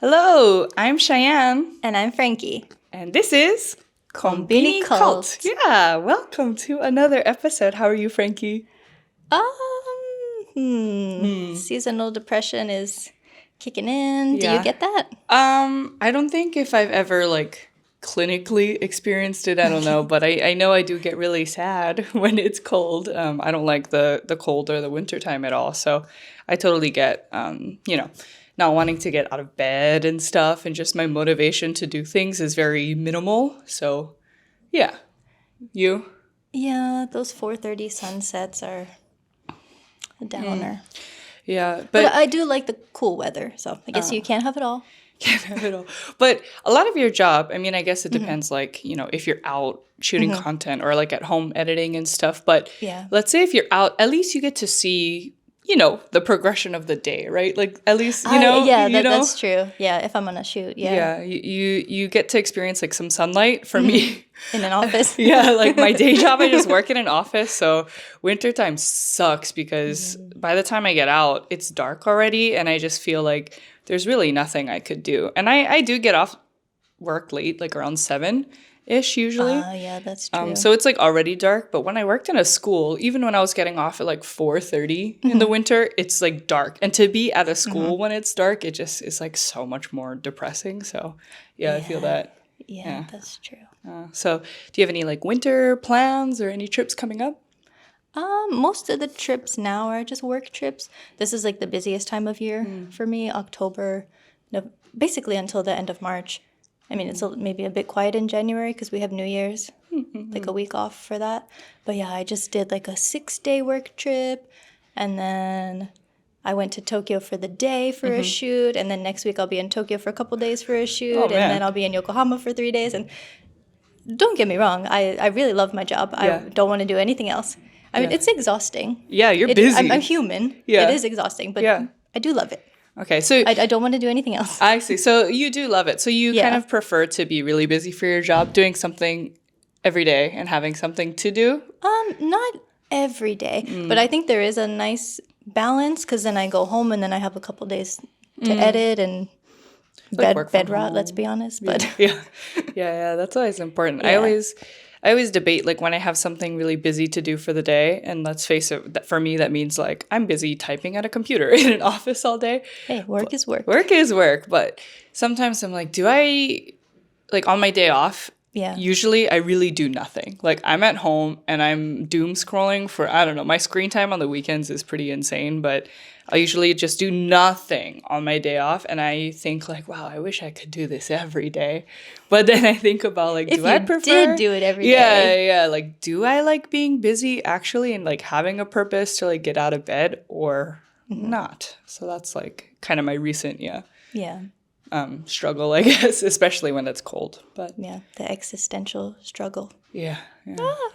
Hello, I'm Cheyenne. And I'm Frankie. And this is Conbini Cult. Yeah, welcome to another episode. How are you, Frankie? Seasonal depression is kicking in. Do Yeah. you get that? I don't think if I've ever clinically experienced it, I don't know, but I know I do get really sad when it's cold. I don't like the cold or the winter time at all. So I totally get, not wanting to get out of bed and stuff, and just my motivation to do things is very minimal. So, yeah. You? Yeah, those 4:30 sunsets are a downer. Yeah. But I do like the cool weather, so I guess you can't have it all. Can't have it all. But a lot of your job, I mean, I guess it depends, if you're out shooting content or at home editing and stuff. But Yeah. let's say if you're out, at least you get to see the progression of the day, right? At least, that's true. Yeah, if I'm on a shoot, Yeah, you get to experience some sunlight. For me, in an office. yeah, my day job, I just work in an office. So wintertime sucks because by the time I get out, it's dark already. And I just feel like there's really nothing I could do. And I do get off work late, around 7-ish usually. Yeah, that's true. So it's already dark. But when I worked in a school, even when I was getting off at 4:30 in the winter, it's dark. And to be at a school when it's dark, it just is so much more depressing. So yeah, I feel that. Yeah, that's true. So do you have any winter plans or any trips coming up? Most of the trips now are just work trips. This is the busiest time of year for me, October, basically until the end of March. I mean, it's maybe a bit quiet in January because we have New Year's, a week off for that. But yeah, I just did a 6-day work trip, and then I went to Tokyo for the day for a shoot, and then next week I'll be in Tokyo for a couple days for a shoot, and then I'll be in Yokohama for 3 days. And don't get me wrong, I really love my job. I don't want to do anything else. I mean, it's exhausting. Yeah, you're busy. I'm human. Yeah. It is exhausting, but I do love it. Okay, so I don't want to do anything else. I see. So you do love it. So you kind of prefer to be really busy for your job, doing something every day and having something to do? Not every day, but I think there is a nice balance because then I go home and then I have a couple days to edit and bed rot. Let's be honest, but yeah, that's always important. Yeah. I always debate when I have something really busy to do for the day, and let's face it, for me that means I'm busy typing at a computer in an office all day. Hey, work is work. Work is work, but sometimes I'm do I on my day off? Yeah. Usually I really do nothing. I'm at home and I'm doom scrolling for, I don't know, my screen time on the weekends is pretty insane, but I usually just do nothing on my day off. And I think wow, I wish I could do this every day. But then I think about do I prefer? If you did do it every day. Yeah. Do I like being busy actually and having a purpose to get out of bed or not? So that's kind of my recent, struggle, I guess, especially when it's cold. But yeah, the existential struggle. Yeah.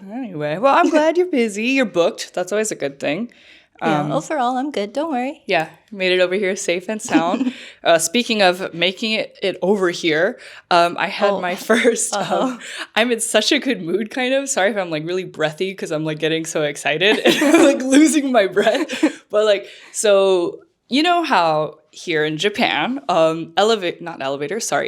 Anyway, well, I'm glad you're busy. You're booked. That's always a good thing. Overall, I'm good. Don't worry. Yeah, made it over here safe and sound. Speaking of making it over here, I had my first. I'm in such a good mood, kind of. Sorry if I'm really breathy because I'm getting so excited and I'm losing my breath. But so you know how here in Japan,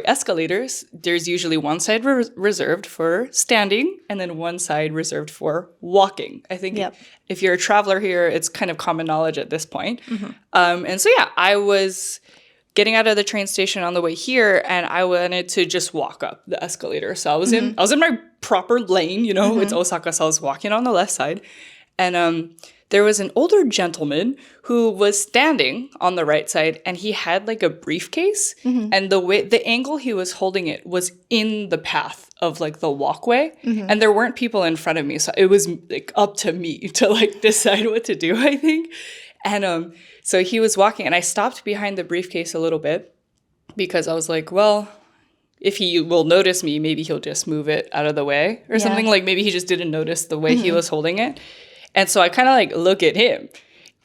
escalators, there's usually one side reserved for standing and then one side reserved for walking. I think if you're a traveler here, it's kind of common knowledge at this point. And so, I was getting out of the train station on the way here and I wanted to just walk up the escalator. So I was in my proper lane, it's Osaka, so I was walking on the left side. And there was an older gentleman who was standing on the right side and he had a briefcase and the angle he was holding it was in the path of the walkway and there weren't people in front of me. So it was up to me to decide what to do, I think. And so he was walking and I stopped behind the briefcase a little bit because I was well, if he will notice me, maybe he'll just move it out of the way or something. Maybe he just didn't notice the way he was holding it. And so I kind of look at him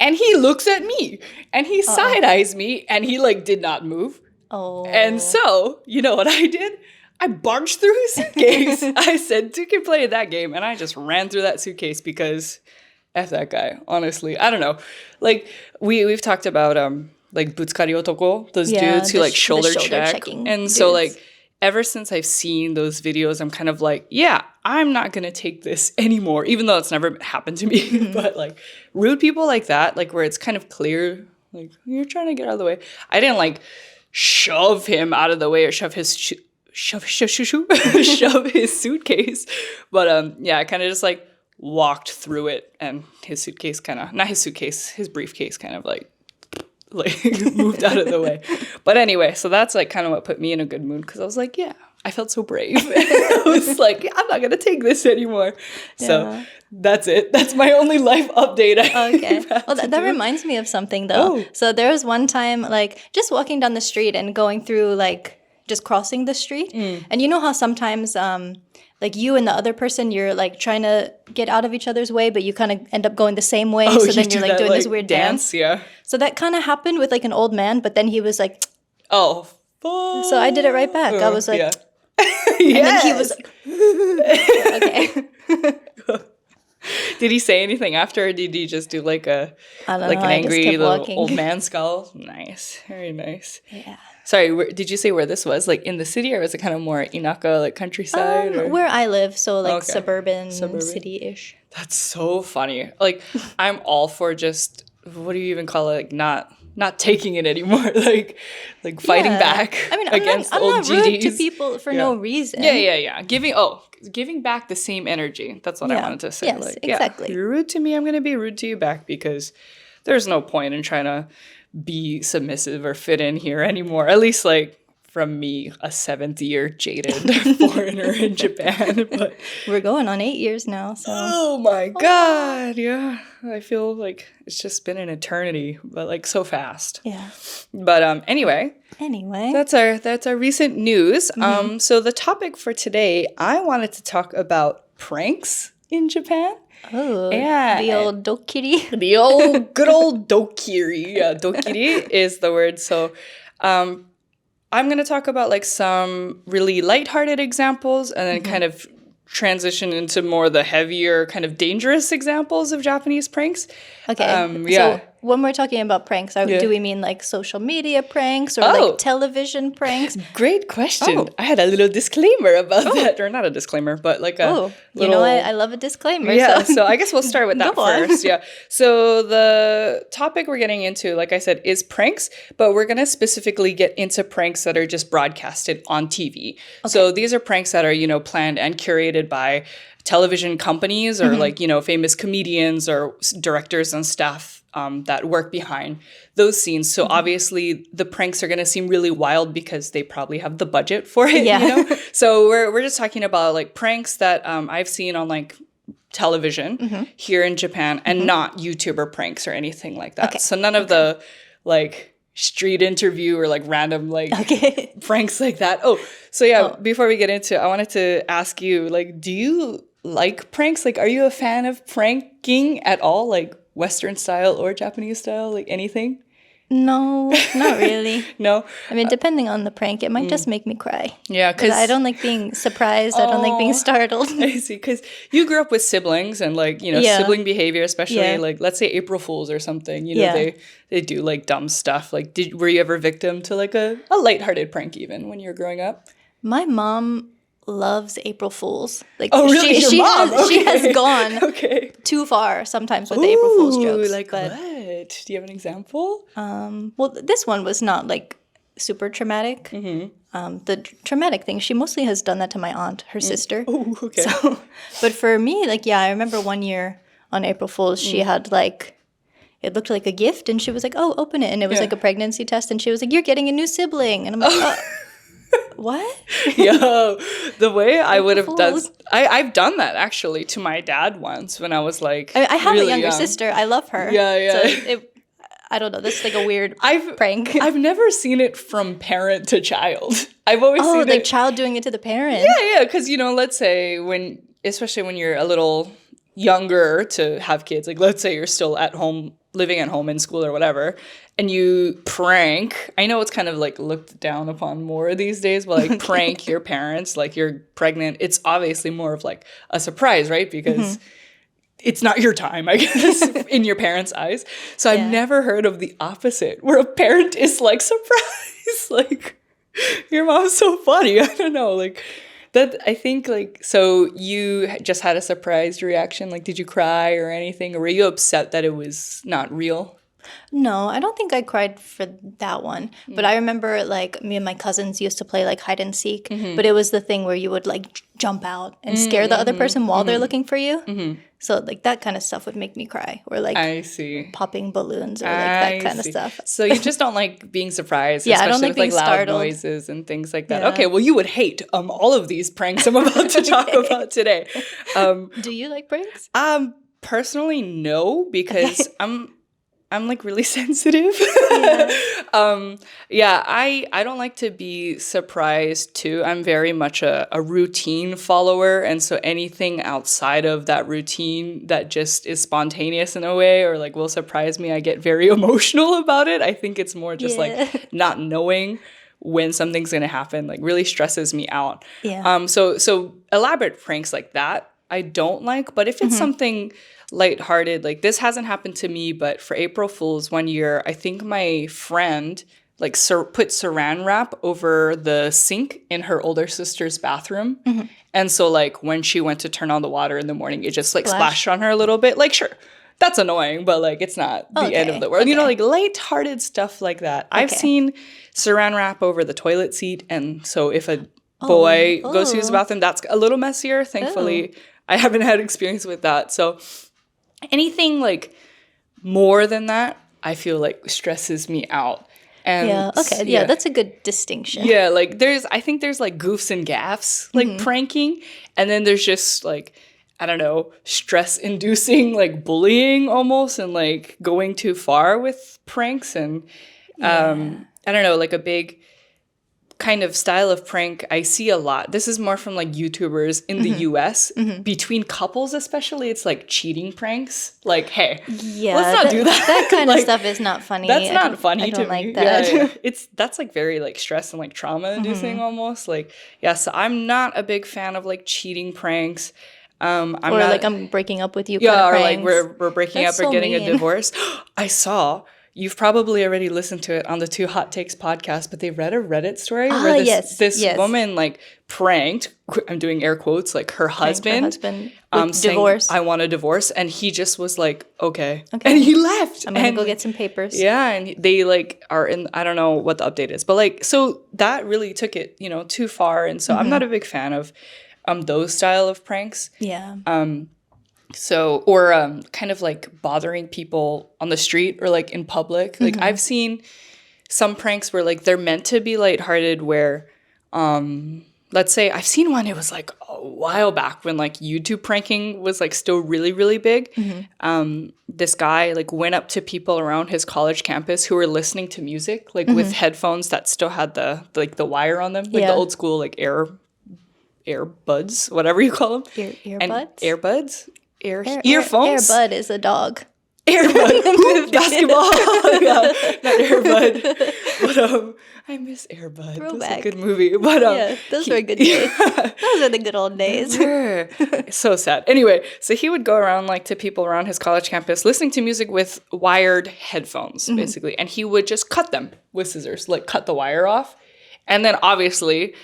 and he looks at me and he side-eyes me and he did not move. Oh. And so, you know what I did? I barged through his suitcase. I said, "You can play that game." And I just ran through that suitcase because F that guy, honestly. I don't know. We've talked about like butsukari otoko, those Yeah, dudes who like shoulder check. checking And so dudes. like ever since I've seen those videos, I'm kind of like, yeah, I'm not going to take this anymore, even though it's never happened to me. But like rude people like that, like where it's kind of clear, like you're trying to get out of the way. I didn't like shove him out of the way or shove his shove his suitcase. But yeah, I kind of just like walked through it, and his suitcase kind of, not his suitcase, his briefcase kind of like moved out of the way. But anyway, so that's like kind of what put me in a good mood, because I was like, yeah, I felt so brave. I was like, I'm not gonna take this anymore. Yeah. So that's it. That's my only life update. Okay. Well, that reminds me of something though. Oh. So there was one time, like, just walking down the street and going through, like, just crossing the street. And you know how sometimes, like, you and the other person, you're, like, trying to get out of each other's way, but you kind of end up going the same way. So then you're, like, doing this weird dance. Yeah. So that kind of happened with, like, an old man, but then he was like, Oh, fuck. so I did it right back. I was like, yeah. and then he was like, okay. Did he say anything after, or did he just do like a I don't like know, an I just angry kept little walking. old man skull? Nice, very nice. Yeah. Sorry, did you say where this was? Like in the city, or was it kind of more inaka, like countryside? Or? Where I live, so like Okay. suburban Suburban. city-ish. That's so funny. Like I'm all for just, what do you even call it? Like not taking it anymore. like fighting Yeah. back. I mean, against I'm old not rude to GDs. people for Yeah. no reason. Yeah. Giving back the same energy. That's what I Yeah. wanted to say. Yes, like, exactly. Yeah, you're rude to me, I'm going to be rude to you back, because there's no point in trying to be submissive or fit in here anymore. At least like from me, a 7th-year jaded foreigner in Japan. But We're going on 8 years now, so oh my God. Yeah. I feel like it's just been an eternity, but like so fast. yeah. But anyway, Anyway, that's our recent news. So the topic for today, I wanted to talk about pranks in Japan. oh, Yeah, the old dokkiri. The old good old dokkiri. Yeah, dokkiri is the word. So I'm going to talk about like some really lighthearted examples, and then kind of transition into more the heavier, kind of dangerous examples of Japanese pranks. Okay. Yeah. So when we're talking about pranks, do we mean like social media pranks or like television pranks? Great question. Oh. I had a little disclaimer about that, or not a disclaimer, but like a Oh, you little. know, I love a disclaimer. Yeah, So. so I guess we'll start with that Go on. first. Yeah. So the topic we're getting into, like I said, is pranks, but we're going to specifically get into pranks that are just broadcasted on TV. So these are pranks that are, planned and curated by television companies or like, famous comedians or directors and staff that work behind those scenes. So obviously the pranks are going to seem really wild because they probably have the budget for it, Yeah. So we're just talking about like pranks that I've seen on like television here in Japan, and not YouTuber pranks or anything like that. Okay. So none of the like street interview or like random like pranks like that. Before we get into it, I wanted to ask you, like, do you like pranks? Like, are you a fan of pranking at all? Like Western style or Japanese style, like anything? No, not really. No? I mean, depending on the prank, it might just make me cry. Yeah, Because because I don't like being surprised. I don't like being startled. I see, because you grew up with siblings and like, Yeah. sibling behavior, especially Yeah. like, let's say April Fools or something, Yeah. they do like dumb stuff. Like, were you ever victim to like a lighthearted prank even when you were growing up? My mom loves April Fools. Like, Oh, really? Your mom? She Okay. has gone Okay. too far sometimes with the April Fool's jokes. Like but, what? Do you have an example? well, this one was not like super traumatic. The traumatic thing, she mostly has done that to my aunt, her sister. Oh, okay. So, but for me, like, yeah, I remember one year on April Fool's, she had like, it looked like a gift, and she was like, "Oh, open it," and it was like a pregnancy test, and she was like, "You're getting a new sibling," and I'm like, what? Yo, the way I would have done, Fools. I've done that actually to my dad once when I was like, I mean, I have really a younger young. sister. I love her. Yeah. So I don't know. This is like a weird prank. I've never seen it from parent to child. I've always Oh, seen like it. child doing it to the parent. Yeah, because let's say especially when you're a little younger to have kids, like let's say you're still at home, living at home in school or whatever, and you prank. I know it's kind of like looked down upon more these days, but like prank your parents, like you're pregnant. It's obviously more of like a surprise, right? Because it's not your time, I guess, in your parents' eyes. So I've never heard of the opposite, where a parent is like, surprise, like, your mom's so funny. I don't know, like, that, I think, like, so you just had a surprised reaction? Like, did you cry or anything? Or were you upset that it was not real? No, I don't think I cried for that one. But I remember, like, me and my cousins used to play, like, hide and seek. But it was the thing where you would, like, jump out and scare the other person while they're looking for you. So, like, that kind of stuff would make me cry. Or, like, I see. popping balloons or, like, that kind of stuff. So you just don't like being surprised, Yeah, I especially don't like with, like, being loud startled. noises and things like that. Yeah. Okay, well, you would hate all of these pranks I'm about to talk about today. Do you like pranks? Personally, no, because I'm like really sensitive. I don't like to be surprised too. I'm very much a routine follower. And so anything outside of that routine that just is spontaneous in a way or like will surprise me, I get very emotional about it. I think it's more just like not knowing when something's going to happen, like really stresses me out. Yeah. So elaborate pranks like that, I don't like. But if it's something lighthearted, like this hasn't happened to me, but for April Fool's one year, I think my friend like put saran wrap over the sink in her older sister's bathroom. And so like when she went to turn on the water in the morning, it just like splashed on her a little bit. Like, sure, that's annoying, but like it's not the end of the world. You know, like lighthearted stuff like that. I've seen saran wrap over the toilet seat. And so if a boy goes to use the bathroom, that's a little messier. Thankfully, I haven't had experience with that. So anything like more than that, I feel like stresses me out. And that's a good distinction. Yeah, like I think there's like goofs and gaffs, like pranking, and then there's just like, I don't know, stress-inducing like bullying almost, and like going too far with pranks, and I don't know, like a big kind of style of prank I see a lot. This is more from like YouTubers in the US. Between couples especially, it's like cheating pranks. Like, hey, let's not do that. That kind like, of stuff is not funny. That's not funny to me. I don't like that. That's like very like stress and like trauma inducing almost. Like, so I'm not a big fan of like cheating pranks. I'm breaking up with you. Yeah, kind of or like pranks. we're breaking up or getting a divorce. I saw. You've probably already listened to it on the Two Hot Takes podcast, but they read a Reddit story where this woman like pranked, I'm doing air quotes, like her husband saying, divorce. I want a divorce. And he just was like, okay. And he left. I'm going to go get some papers. Yeah. And they like are in, I don't know what the update is, but like, so that really took it, too far. And so I'm not a big fan of those style of pranks. Yeah. So, or kind of like bothering people on the street or like in public. Like I've seen some pranks where like they're meant to be lighthearted where, let's say I've seen one, it was like a while back when like YouTube pranking was like still really, really big. This guy like went up to people around his college campus who were listening to music, like with headphones that still had the wire on them, like the old school like earbuds, whatever you call them. Earbuds? Earphones? Airbud is a dog. Airbud. Basketball. Yeah, not Airbud. But I miss Airbud. Throwback. That's a good movie. But those were good days. Those are the good old days. So sad. Anyway, so he would go around like to people around his college campus listening to music with wired headphones, basically. And he would just cut them with scissors, like cut the wire off. And then obviously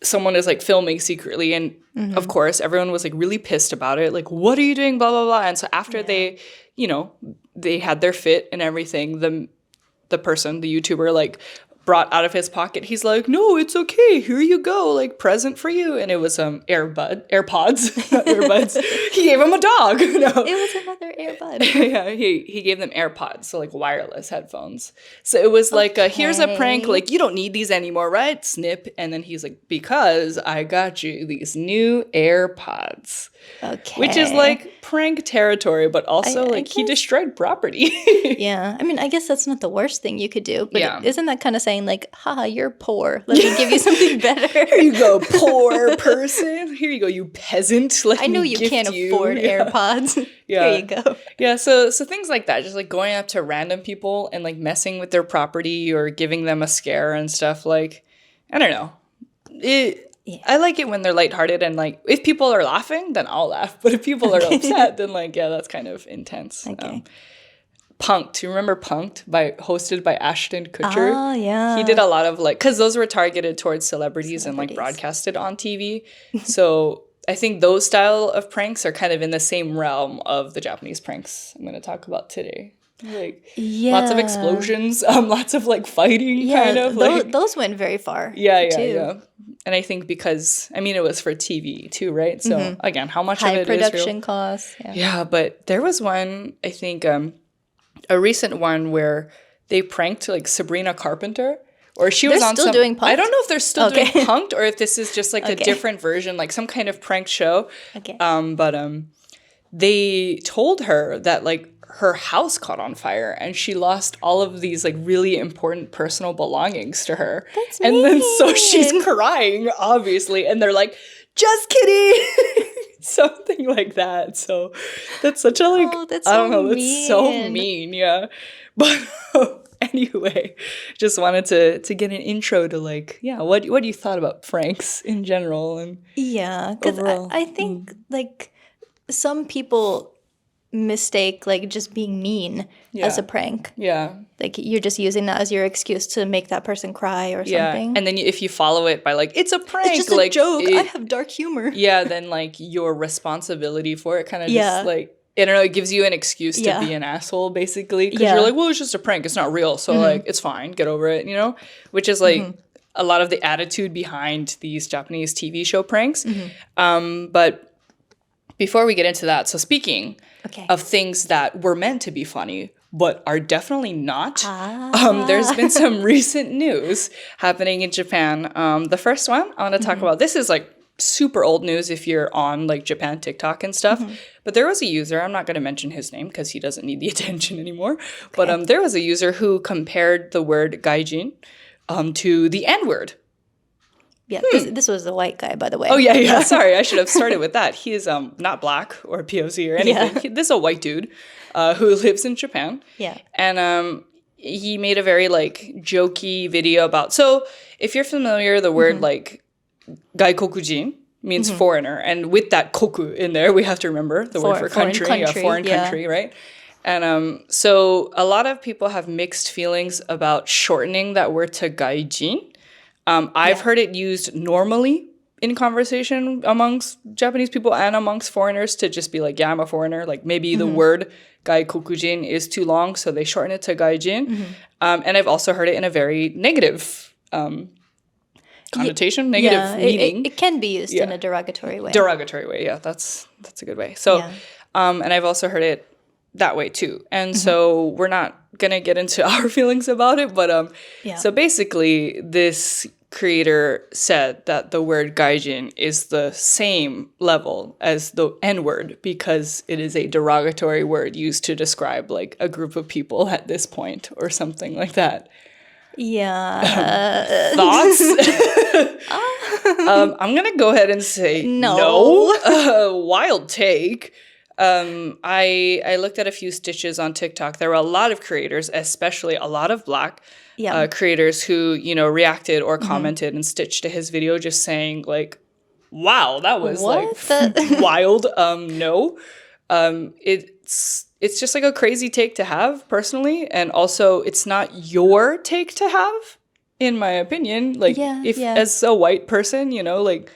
someone is like filming secretly, and of course everyone was like really pissed about it, like, what are you doing, blah blah blah. And so after they had their fit and everything, the person, the YouTuber, like brought out of his pocket, he's like, no, it's okay, here you go, like present for you. And it was AirPods, not earbuds. He gave him a dog. No, it was another Airbud. Yeah, he gave them AirPods, so like wireless headphones. So it was like here's a prank, like you don't need these anymore, right? Snip. And then he's like, because I got you these new AirPods. Okay. Which is like prank territory, but also like he destroyed property. Yeah. I mean, I guess that's not the worst thing you could do. But isn't that kind of saying like, haha, you're poor. Let me give you something better. Here you go, poor person. Here you go, you peasant. I know you can't afford AirPods. Here you go. Yeah, so things like that, just like going up to random people and like messing with their property or giving them a scare and stuff, like, I don't know. I like it when they're lighthearted and like if people are laughing, then I'll laugh. But if people are upset, then like that's kind of intense. Okay. Punked. You remember Punked hosted by Ashton Kutcher? Oh, yeah. He did a lot of like, because those were targeted towards celebrities and like broadcasted on TV. So I think those style of pranks are kind of in the same realm of the Japanese pranks I'm going to talk about today. Like lots of explosions, lots of like fighting kind of. Those went very far. Yeah. And I think because, I mean, it was for TV too, right? So again, how much of it is real? High production costs. Yeah, but there was one, I think, a recent one where they pranked like Sabrina Carpenter, or she was on still doing Punked? I don't know if they're still doing Punked or if this is just like a different version, like some kind of prank show. Okay. But they told her that like her house caught on fire and she lost all of these like really important personal belongings to her. That's and mean. Then so she's crying, obviously, and they're like, "Just kidding." Something like that. So that's such a like, I don't know, that's so mean, yeah. But anyway, just wanted to get an intro to like, yeah, what you thought about pranks in general and because I think like some people mistake like just being mean as a prank. Yeah. Like you're just using that as your excuse to make that person cry or something. And then if you follow it by like, it's a prank. It's just like, a joke. I have dark humor. Yeah, then like your responsibility for it kind of just like, I don't know, it gives you an excuse to be an asshole basically. Because you're like, well, it's just a prank. It's not real. So like, it's fine. Get over it, you know? Which is like a lot of the attitude behind these Japanese TV show pranks. But before we get into that, so speaking of things that were meant to be funny, but are definitely not. There's been some recent news happening in Japan. The first one I want to talk about, this is like super old news if you're on like Japan TikTok and stuff. But there was a user, I'm not going to mention his name because he doesn't need the attention anymore. But there was a user who compared the word gaijin to the N-word. Yeah, this was a white guy, by the way. Oh, yeah. Sorry, I should have started with that. He is not black or POC or anything. This is a white dude who lives in Japan. Yeah. And he made a very, like, jokey video about... So, if you're familiar, the word, like, gaikokujin means foreigner. And with that koku in there, we have to remember the word for country. Foreign country, right? And so, a lot of people have mixed feelings about shortening that word to gaijin. I've heard it used normally in conversation amongst Japanese people and amongst foreigners to just be like, yeah, I'm a foreigner. Like maybe the word gaikokujin is too long, so they shorten it to gaijin. And I've also heard it in a very negative connotation, negative meaning. It can be used in a derogatory way. Derogatory way, yeah, that's a good way. So, and I've also heard it that way too. And so we're not going to get into our feelings about it, but so basically this creator said that the word gaijin is the same level as the N-word because it is a derogatory word used to describe like a group of people at this point or something like that. Yeah. Thoughts? I'm going to go ahead and say no. Wild take. I looked at a few stitches on TikTok. There were a lot of creators, especially a lot of Black creators who, you know, reacted or commented and stitched to his video just saying like, wow, that was wild. No. It's just like a crazy take to have personally. And also it's not your take to have, in my opinion. Like as a white person, you know, like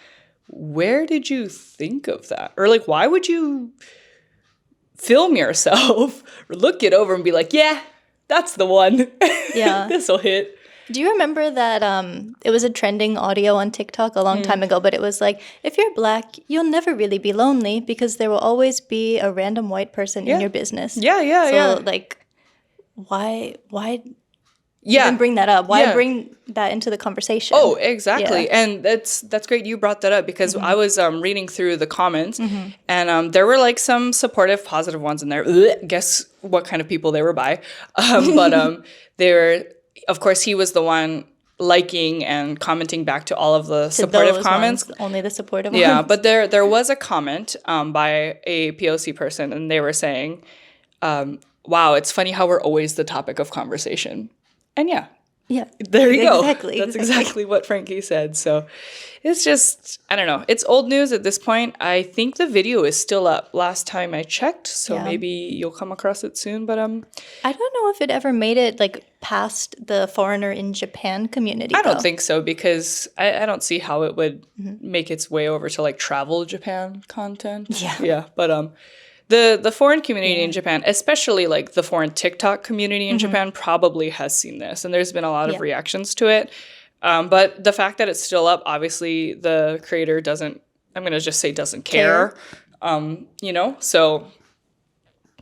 where did you think of that? Or like, why would you film yourself or look it over and be like, yeah, that's the one. Yeah. This'll hit. Do you remember that it was a trending audio on TikTok a long time ago, but it was like, if you're Black, you'll never really be lonely because there will always be a random white person in your business. So like, why even bring that up? Why bring that into the conversation? Oh, exactly. And that's great you brought that up because I was reading through the comments and there were like some supportive, positive ones in there. Guess what kind of people they were by. But they were, of course, he was the one liking and commenting back to all of the supportive comments. Only the supportive ones. Yeah, but there was a comment by a POC person and they were saying, wow, it's funny how we're always the topic of conversation. And yeah, Yeah. There you go. Exactly. That's exactly what Frankie said. So it's just, I don't know. It's old news at this point. I think the video is still up last time I checked. So maybe you'll come across it soon. But I don't know if it ever made it like past the foreigner in Japan community. I don't think so, because I don't see how it would make its way over to like travel Japan content. Yeah. Yeah. But the foreign community in Japan, especially like the foreign TikTok community in Japan, probably has seen this. And there's been a lot of reactions to it. But the fact that it's still up, obviously the creator doesn't, I'm going to just say doesn't care. You know, so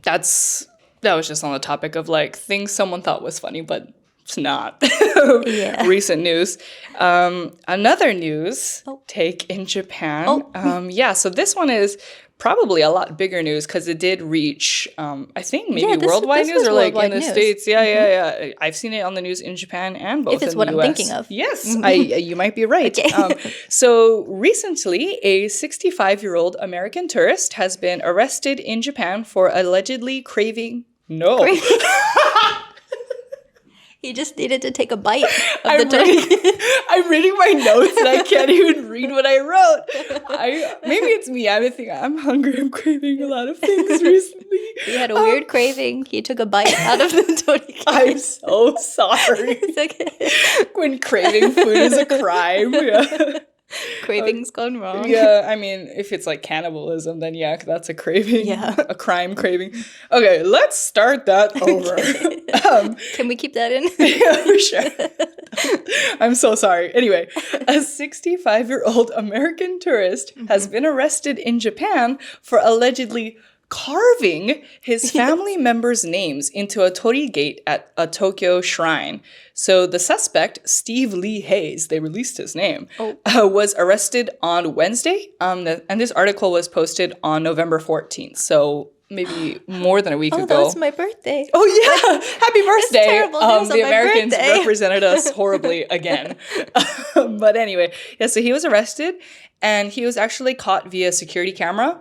that was just on the topic of like things someone thought was funny, but it's not. Recent news. Another news take in Japan. So this one is probably a lot bigger news because it did reach, I think maybe worldwide news or like in the States. Yeah. I've seen it on the news in Japan and both in the US. If it's what I'm thinking of. Yes, you might be right. Okay. So recently, a 65-year-old American tourist has been arrested in Japan for allegedly craving. He just needed to take a bite of the turkey. I'm reading my notes and I can't even read what I wrote. Maybe it's me. I'm hungry. I'm craving a lot of things recently. He had a weird craving. He took a bite out of the tortilla. I'm so sorry. It's okay. When craving food is a crime. Yeah. Craving's gone wrong. Yeah, I mean, if it's like cannibalism, then yeah, that's a craving. Yeah. A crime craving. Okay, let's start that over. Can we keep that in? Yeah, for sure. I'm so sorry. Anyway, a 65-year-old American tourist has been arrested in Japan for allegedly carving his family members' names into a torii gate at a Tokyo shrine. So the suspect, Steve Lee Hayes, they released his name, was arrested on Wednesday. And this article was posted on November 14th. So maybe more than a week ago. Oh, that was my birthday. Oh, yeah. Happy birthday. It's terrible news the on my Americans birthday. represented us horribly again. But anyway, yeah, so he was arrested and he was actually caught via security camera.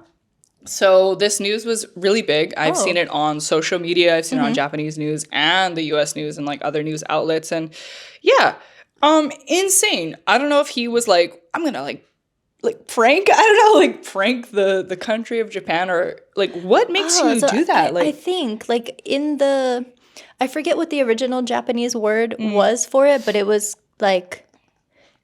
So this news was really big. I've seen it on social media. I've seen it on Japanese news and the US news and like other news outlets. And yeah, insane. I don't know if he was like, I'm going to like prank, I don't know, like prank the country of Japan, or like what makes you do that? I think like I forget what the original Japanese word was for it, but it was like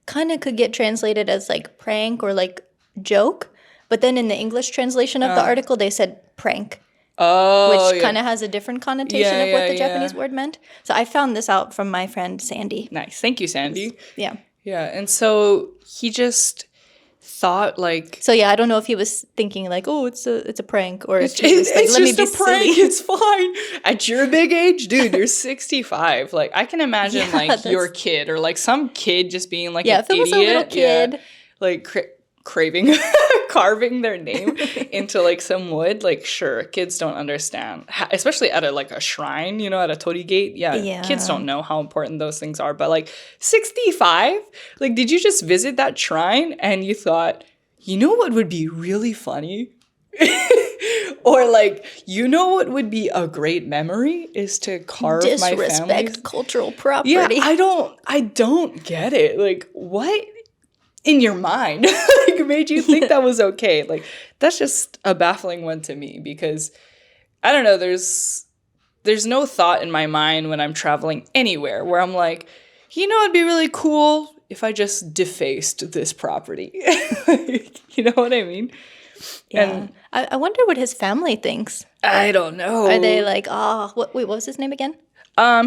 kind of could get translated as like prank or like joke. But then in the English translation of the article, they said prank, which kind of has a different connotation of what the Japanese word meant. So I found this out from my friend Sandy. Nice. Thank you, Sandy. Yeah. Yeah. And so he just thought like... So yeah, I don't know if he was thinking like, oh, it's a prank, or it's just a prank. It's fine. At your big age, dude, you're 65. Like I can imagine like your kid or like some kid just being like an if it was idiot. A little kid. Like carving their name into like some wood. Like sure, kids don't understand, especially at a shrine, you know, at a torii gate. Yeah, kids don't know how important those things are. But like 65, like did you just visit that shrine and you thought, you know what would be really funny? Or like, you know what would be a great memory is to carve my family. Disrespect cultural property. Yeah, I don't get it. Like what in your mind like made you think that was okay? Like that's just a baffling one to me, because I don't know, there's no thought in my mind when I'm traveling anywhere where I'm like, you know, it'd be really cool if I just defaced this property. You know what I mean? Yeah. And I wonder what his family thinks. I don't know. Are they like, what was his name again?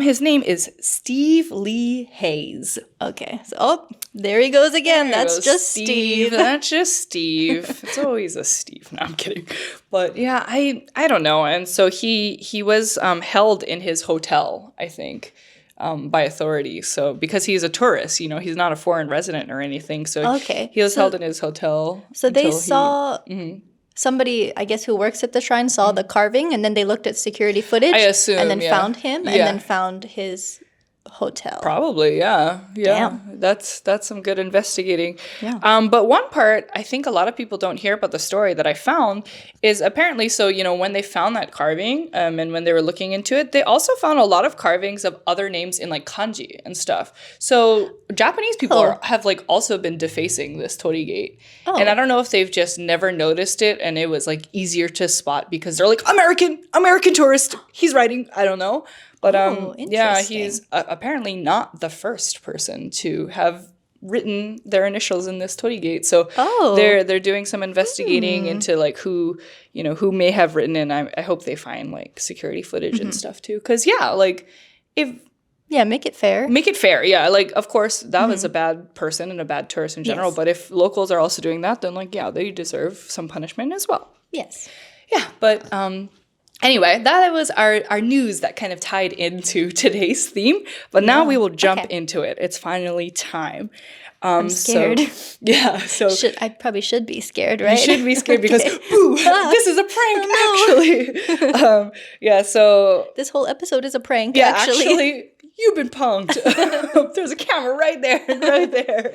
His name is Steve Lee Hayes. Okay. So, there he goes again. That's just Steve. That's just Steve. It's always a Steve. No, I'm kidding. But yeah, I don't know. And so he was held in his hotel, I think, by authorities. So because he's a tourist, you know, he's not a foreign resident or anything. So he was held in his hotel. So they saw... Somebody, I guess, who works at the shrine saw the carving, and then they looked at security footage. I assume, and then found him, and then found his hotel. Probably, yeah. Damn. That's some good investigating. Yeah. But one part I think a lot of people don't hear about the story that I found is apparently, so when they found that carving and when they were looking into it, they also found a lot of carvings of other names in like kanji and stuff. So Japanese people have like also been defacing this Torigate. And I don't know if they've just never noticed it and it was like easier to spot because they're like American tourist, he's writing, I don't know. But yeah, he's apparently not the first person to have written their initials in this Torigate. So they're doing some investigating into like who may have written, and I hope they find like security footage and stuff too. Because like make it fair. Make it fair, yeah. Like of course that was a bad person and a bad tourist in general. Yes. But if locals are also doing that, then like they deserve some punishment as well. Yes. Yeah, but anyway, that was our news that kind of tied into today's theme. But now we will jump into it. It's finally time. I'm scared. So I probably should be scared, right? You should be scared because, boo, this is a prank, actually. So... This whole episode is a prank, actually. You've been punked. There's a camera right there.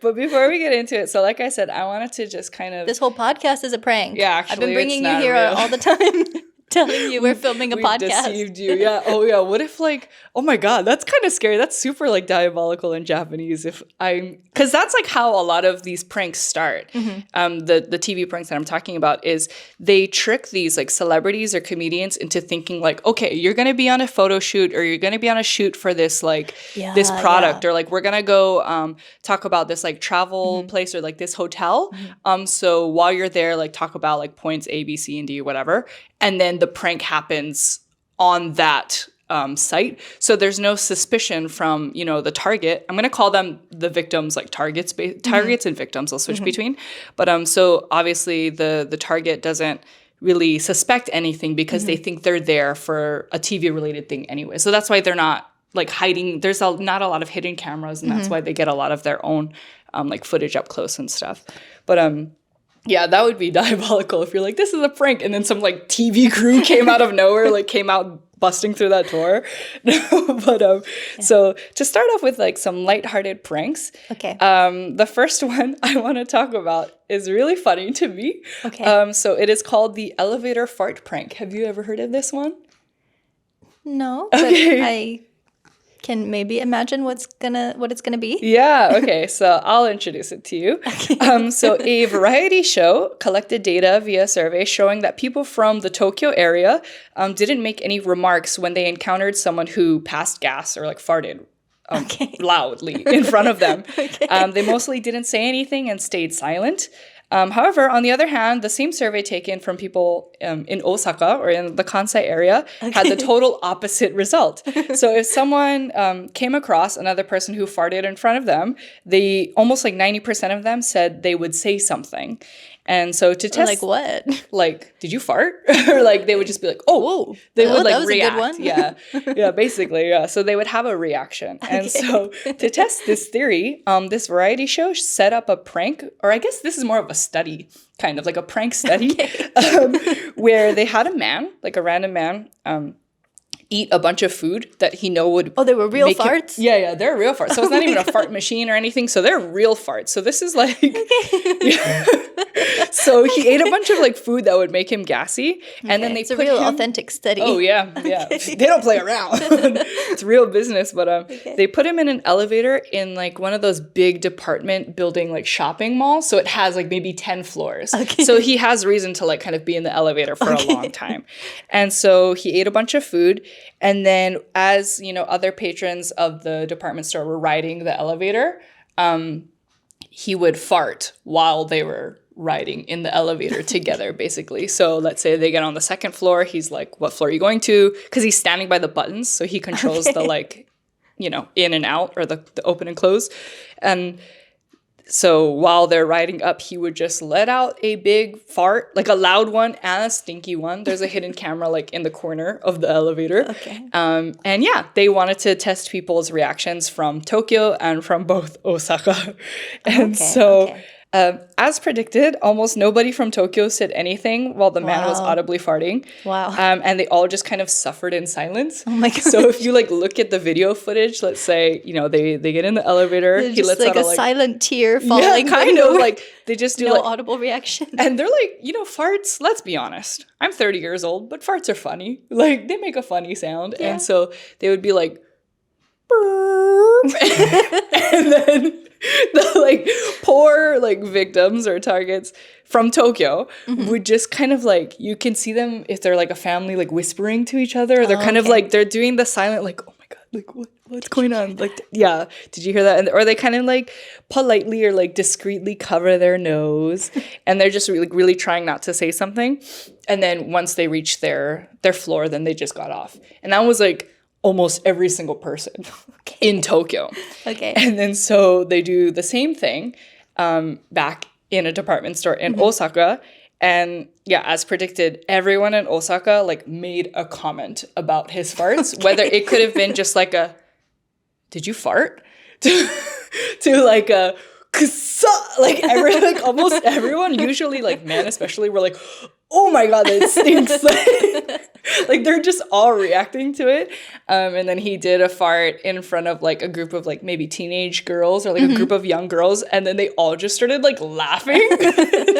But before we get into it, so like I said, I wanted to just kind of... This whole podcast is a prank. Yeah, actually, I've been bringing you here all the time. Telling you we're filming a podcast. Deceived you. Yeah. Oh yeah. What if like, oh my God, that's kind of scary. That's super like diabolical in Japanese. Because that's like how a lot of these pranks start. Mm-hmm. The TV pranks that I'm talking about is they trick these like celebrities or comedians into thinking like, okay, you're going to be on a photo shoot or you're going to be on a shoot for this like this product or like we're going to go talk about this like travel place or like this hotel. So while you're there, like talk about like points A, B, C, and D, whatever. And then the prank happens on that site. So there's no suspicion from, the target. I'm going to call them the victims, like targets and victims I'll switch between. But so obviously the target doesn't really suspect anything because they think they're there for a TV related thing anyway. So that's why they're not like hiding. There's not a lot of hidden cameras and that's why they get a lot of their own like footage up close and stuff. But yeah, that would be diabolical if you're like, this is a prank. And then some like TV crew came out of nowhere, like came out busting through that door. But so to start off with like some lighthearted pranks. Okay. The first one I want to talk about is really funny to me. Okay. So it is called the elevator fart prank. Have you ever heard of this one? No, but I can maybe imagine what it's gonna be. Yeah, okay, so I'll introduce it to you. Okay. So a variety show collected data via survey showing that people from the Tokyo area didn't make any remarks when they encountered someone who passed gas or like farted loudly in front of them. They mostly didn't say anything and stayed silent. However, on the other hand, the same survey taken from people in Osaka or in the Kansai area had the total opposite result. So if someone came across another person who farted in front of them, they almost like 90% of them said they would say something. And so to test, like what? Like, did you fart? Or like they would just be like, oh, whoa. They would like that was react. A good one. Yeah, basically, yeah. So they would have a reaction. And so to test this theory, this variety show set up a prank, or I guess this is more of a study, kind of like a prank study, where they had a man, like a random man, eat a bunch of food that he would... Oh, they were real farts? Yeah, they're real farts. So it's not even a fart machine or anything. So they're real farts. So this is like... So he ate a bunch of like food that would make him gassy. And then they put him... It's a real authentic study. Oh, yeah. They don't play around. It's real business. But they put him in an elevator in like one of those big department building like shopping malls. So it has like maybe 10 floors. So he has reason to like kind of be in the elevator for a long time. And so he ate a bunch of food. And then as, other patrons of the department store were riding the elevator, he would fart while they were riding in the elevator together, basically. So let's say they get on the second floor. He's like, what floor are you going to? Because he's standing by the buttons. So he controls the like, in and out or the open and close. And so while they're riding up, he would just let out a big fart, like a loud one and a stinky one. There's a hidden camera like in the corner of the elevator. And yeah, they wanted to test people's reactions from Tokyo and from both Osaka. And As predicted, almost nobody from Tokyo said anything while the man was Wow. audibly farting. Wow. And they all just kind of suffered in silence. Oh my god. So if you like look at the video footage, let's say, you know, they get in the elevator, he Just lets like out a a like silent tear falling. yeah, kind of like they just do no like audible reaction. and they're like, you know, farts, let's be honest. I'm 30 years old, but farts are funny. Like they make a funny sound. Yeah. And so they would be like burp. And then the like poor like victims or targets from Tokyo would just kind of like you can see them if they're like a family like whispering to each other. They're kind of okay. like they're doing the silent like oh my god like what's going on like yeah did you hear that and or they kind of like politely or like discreetly cover their nose and they're just really trying not to say something and then once they reach their floor then they just got off and that was like almost every single person in Tokyo. Okay. And then so they do the same thing back in a department store in Osaka. And yeah, as predicted, everyone in Osaka like made a comment about his farts, whether it could have been just like a, did you fart? to like a, like like almost everyone, usually like men especially, were like, oh my god, that stinks. Like they're just all reacting to it. And then he did a fart in front of like a group of like maybe teenage girls or like a group of young girls. And then they all just started like laughing.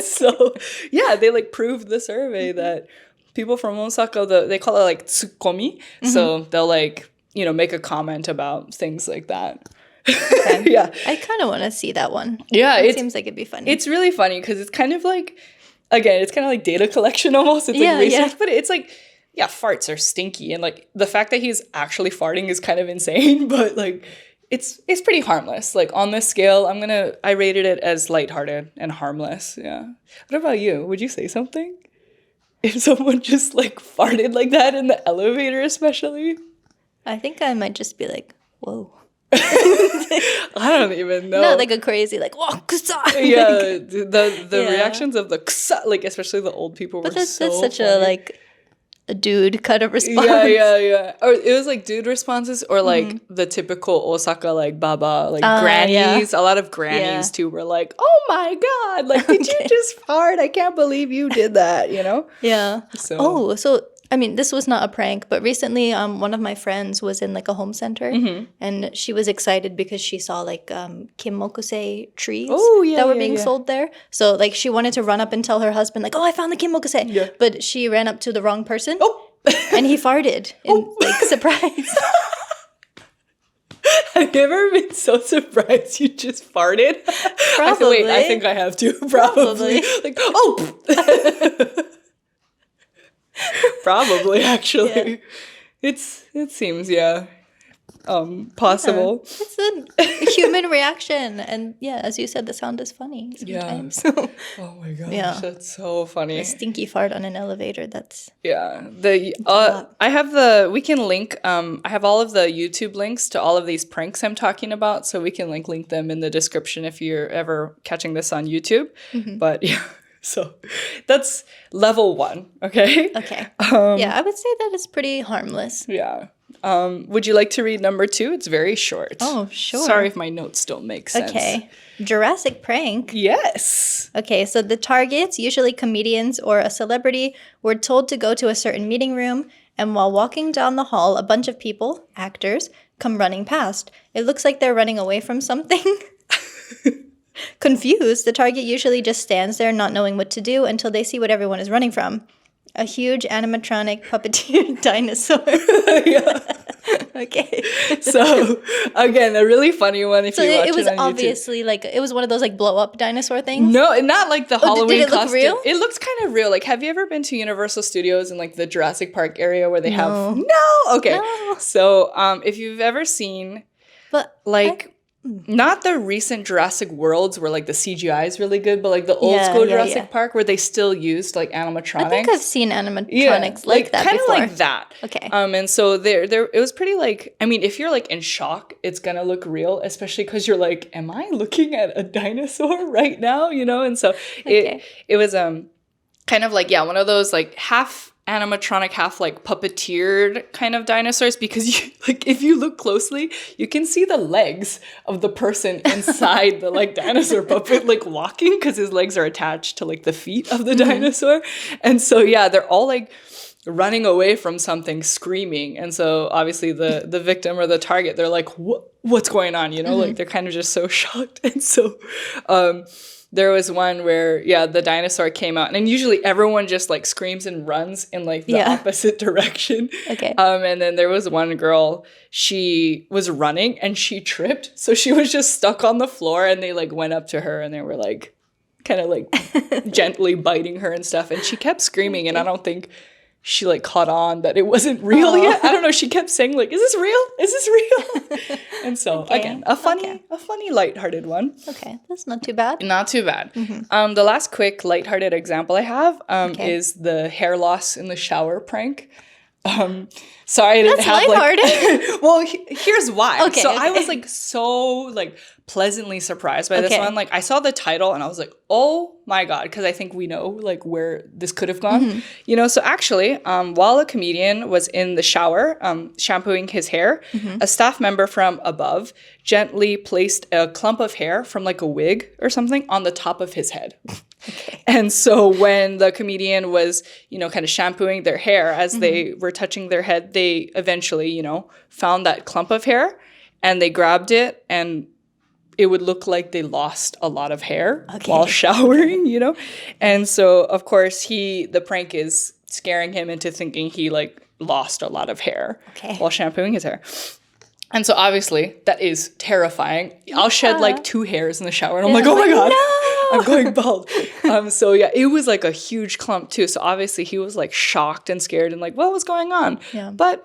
So yeah, they like proved the survey that people from Osaka, they call it like tsukkomi. So they'll like, you know, make a comment about things like that. Okay. Yeah. I kind of want to see that one. Yeah. It seems like it'd be funny. It's really funny because it's kind of like, again, it's kind of like data collection almost. It's like research, but it's like, yeah, farts are stinky. And like the fact that he's actually farting is kind of insane, but like it's pretty harmless. Like on this scale, I rated it as lighthearted and harmless. Yeah. What about you? Would you say something? If someone just like farted like that in the elevator especially? I think I might just be like, whoa. I don't even know. Not like a crazy like, whoa, kusai. Yeah, the reactions of the kusa, like especially the old people were that's so such funny. a like a dude kind of response. Yeah. Or it was like dude responses or like the typical Osaka like baba, like grannies. Yeah. A lot of grannies too were like, oh my god, like did you just fart? I can't believe you did that, you know? Yeah. So So I mean, this was not a prank, but recently one of my friends was in like a home center and she was excited because she saw like kimmokusei trees that were being sold there. So like she wanted to run up and tell her husband like, oh, I found the kimmokusei. Yeah. But she ran up to the wrong person. Oh. And he farted in like surprise. Have you ever been so surprised you just farted? Probably. I think I have too. Probably. Like, oh. Probably, actually. Yeah. It seems, possible. It's a human reaction. And yeah, as you said, the sound is funny sometimes. Yeah. Oh my gosh, Yeah. that's so funny. A stinky fart on an elevator, that's... Yeah. We can link, I have all of the YouTube links to all of these pranks I'm talking about, so we can link them in the description if you're ever catching this on YouTube. But yeah. So that's level 1, okay? Okay. Yeah, I would say that it's pretty harmless. Yeah. Would you like to read number 2? It's very short. Oh, sure. Sorry if my notes don't make sense. Okay. Jurassic Prank. Yes. Okay, so the targets, usually comedians or a celebrity, were told to go to a certain meeting room, and while walking down the hall, a bunch of people, actors, come running past. It looks like they're running away from something. Confused, the target usually just stands there not knowing what to do until they see what everyone is running from. A huge animatronic puppeteer dinosaur. Okay. So, again, a really funny one if you watch it on YouTube. So it was obviously like, it was one of those like blow up dinosaur things? No, not like the Halloween did it look costume. real? It looks kind of real. Like, have you ever been to Universal Studios in like the Jurassic Park area where they have... No? Okay. No. So, if you've ever seen But like... Not the recent Jurassic Worlds where like the CGI is really good, but like the old school Jurassic Park where they still used like animatronics. I think I've seen animatronics like that kind before. Kind of like that. Okay. And so there it was pretty like, I mean, if you're like in shock, it's gonna look real, especially because you're like, am I looking at a dinosaur right now? You know, and so it was kind of like one of those like half animatronic, half like puppeteered kind of dinosaurs, because you, like, if you look closely, you can see the legs of the person inside the like dinosaur puppet like walking, because his legs are attached to like the feet of the dinosaur. And so yeah, they're all like running away from something, screaming. And so obviously the victim or the target, they're like, what's going on, you know? Like they're kind of just so shocked. And so there was one where, yeah, the dinosaur came out, and usually everyone just like screams and runs in like the opposite direction. Okay. And then there was one girl, she was running and she tripped. So she was just stuck on the floor, and they like went up to her and they were like kind of like gently biting her and stuff. And she kept screaming, and I don't think she like caught on that it wasn't real yet. I don't know. She kept saying like, "Is this real? Is this real?" And so again, a funny, lighthearted one. Okay, that's not too bad. Not too bad. The last quick lighthearted example I have is the hair loss in the shower prank. Sorry, I didn't have lighthearted. like. Well, here's why. Okay, so I was like so like pleasantly surprised by this one. Like I saw the title and I was like, oh my god, because I think we know like where this could have gone. You know, so actually, while a comedian was in the shower shampooing his hair, a staff member from above gently placed a clump of hair from like a wig or something on the top of his head. And so when the comedian was, you know, kind of shampooing their hair as they were touching their head, they eventually, you know, found that clump of hair and they grabbed it, and it would look like they lost a lot of hair while showering, you know? And so, of course, the prank is scaring him into thinking he like lost a lot of hair while shampooing his hair. And so obviously that is terrifying. I'll shed like 2 hairs in the shower and I'm like, oh my god. No! I'm going bald. So yeah, it was like a huge clump too. So obviously he was like shocked and scared and like, what was going on? Yeah. But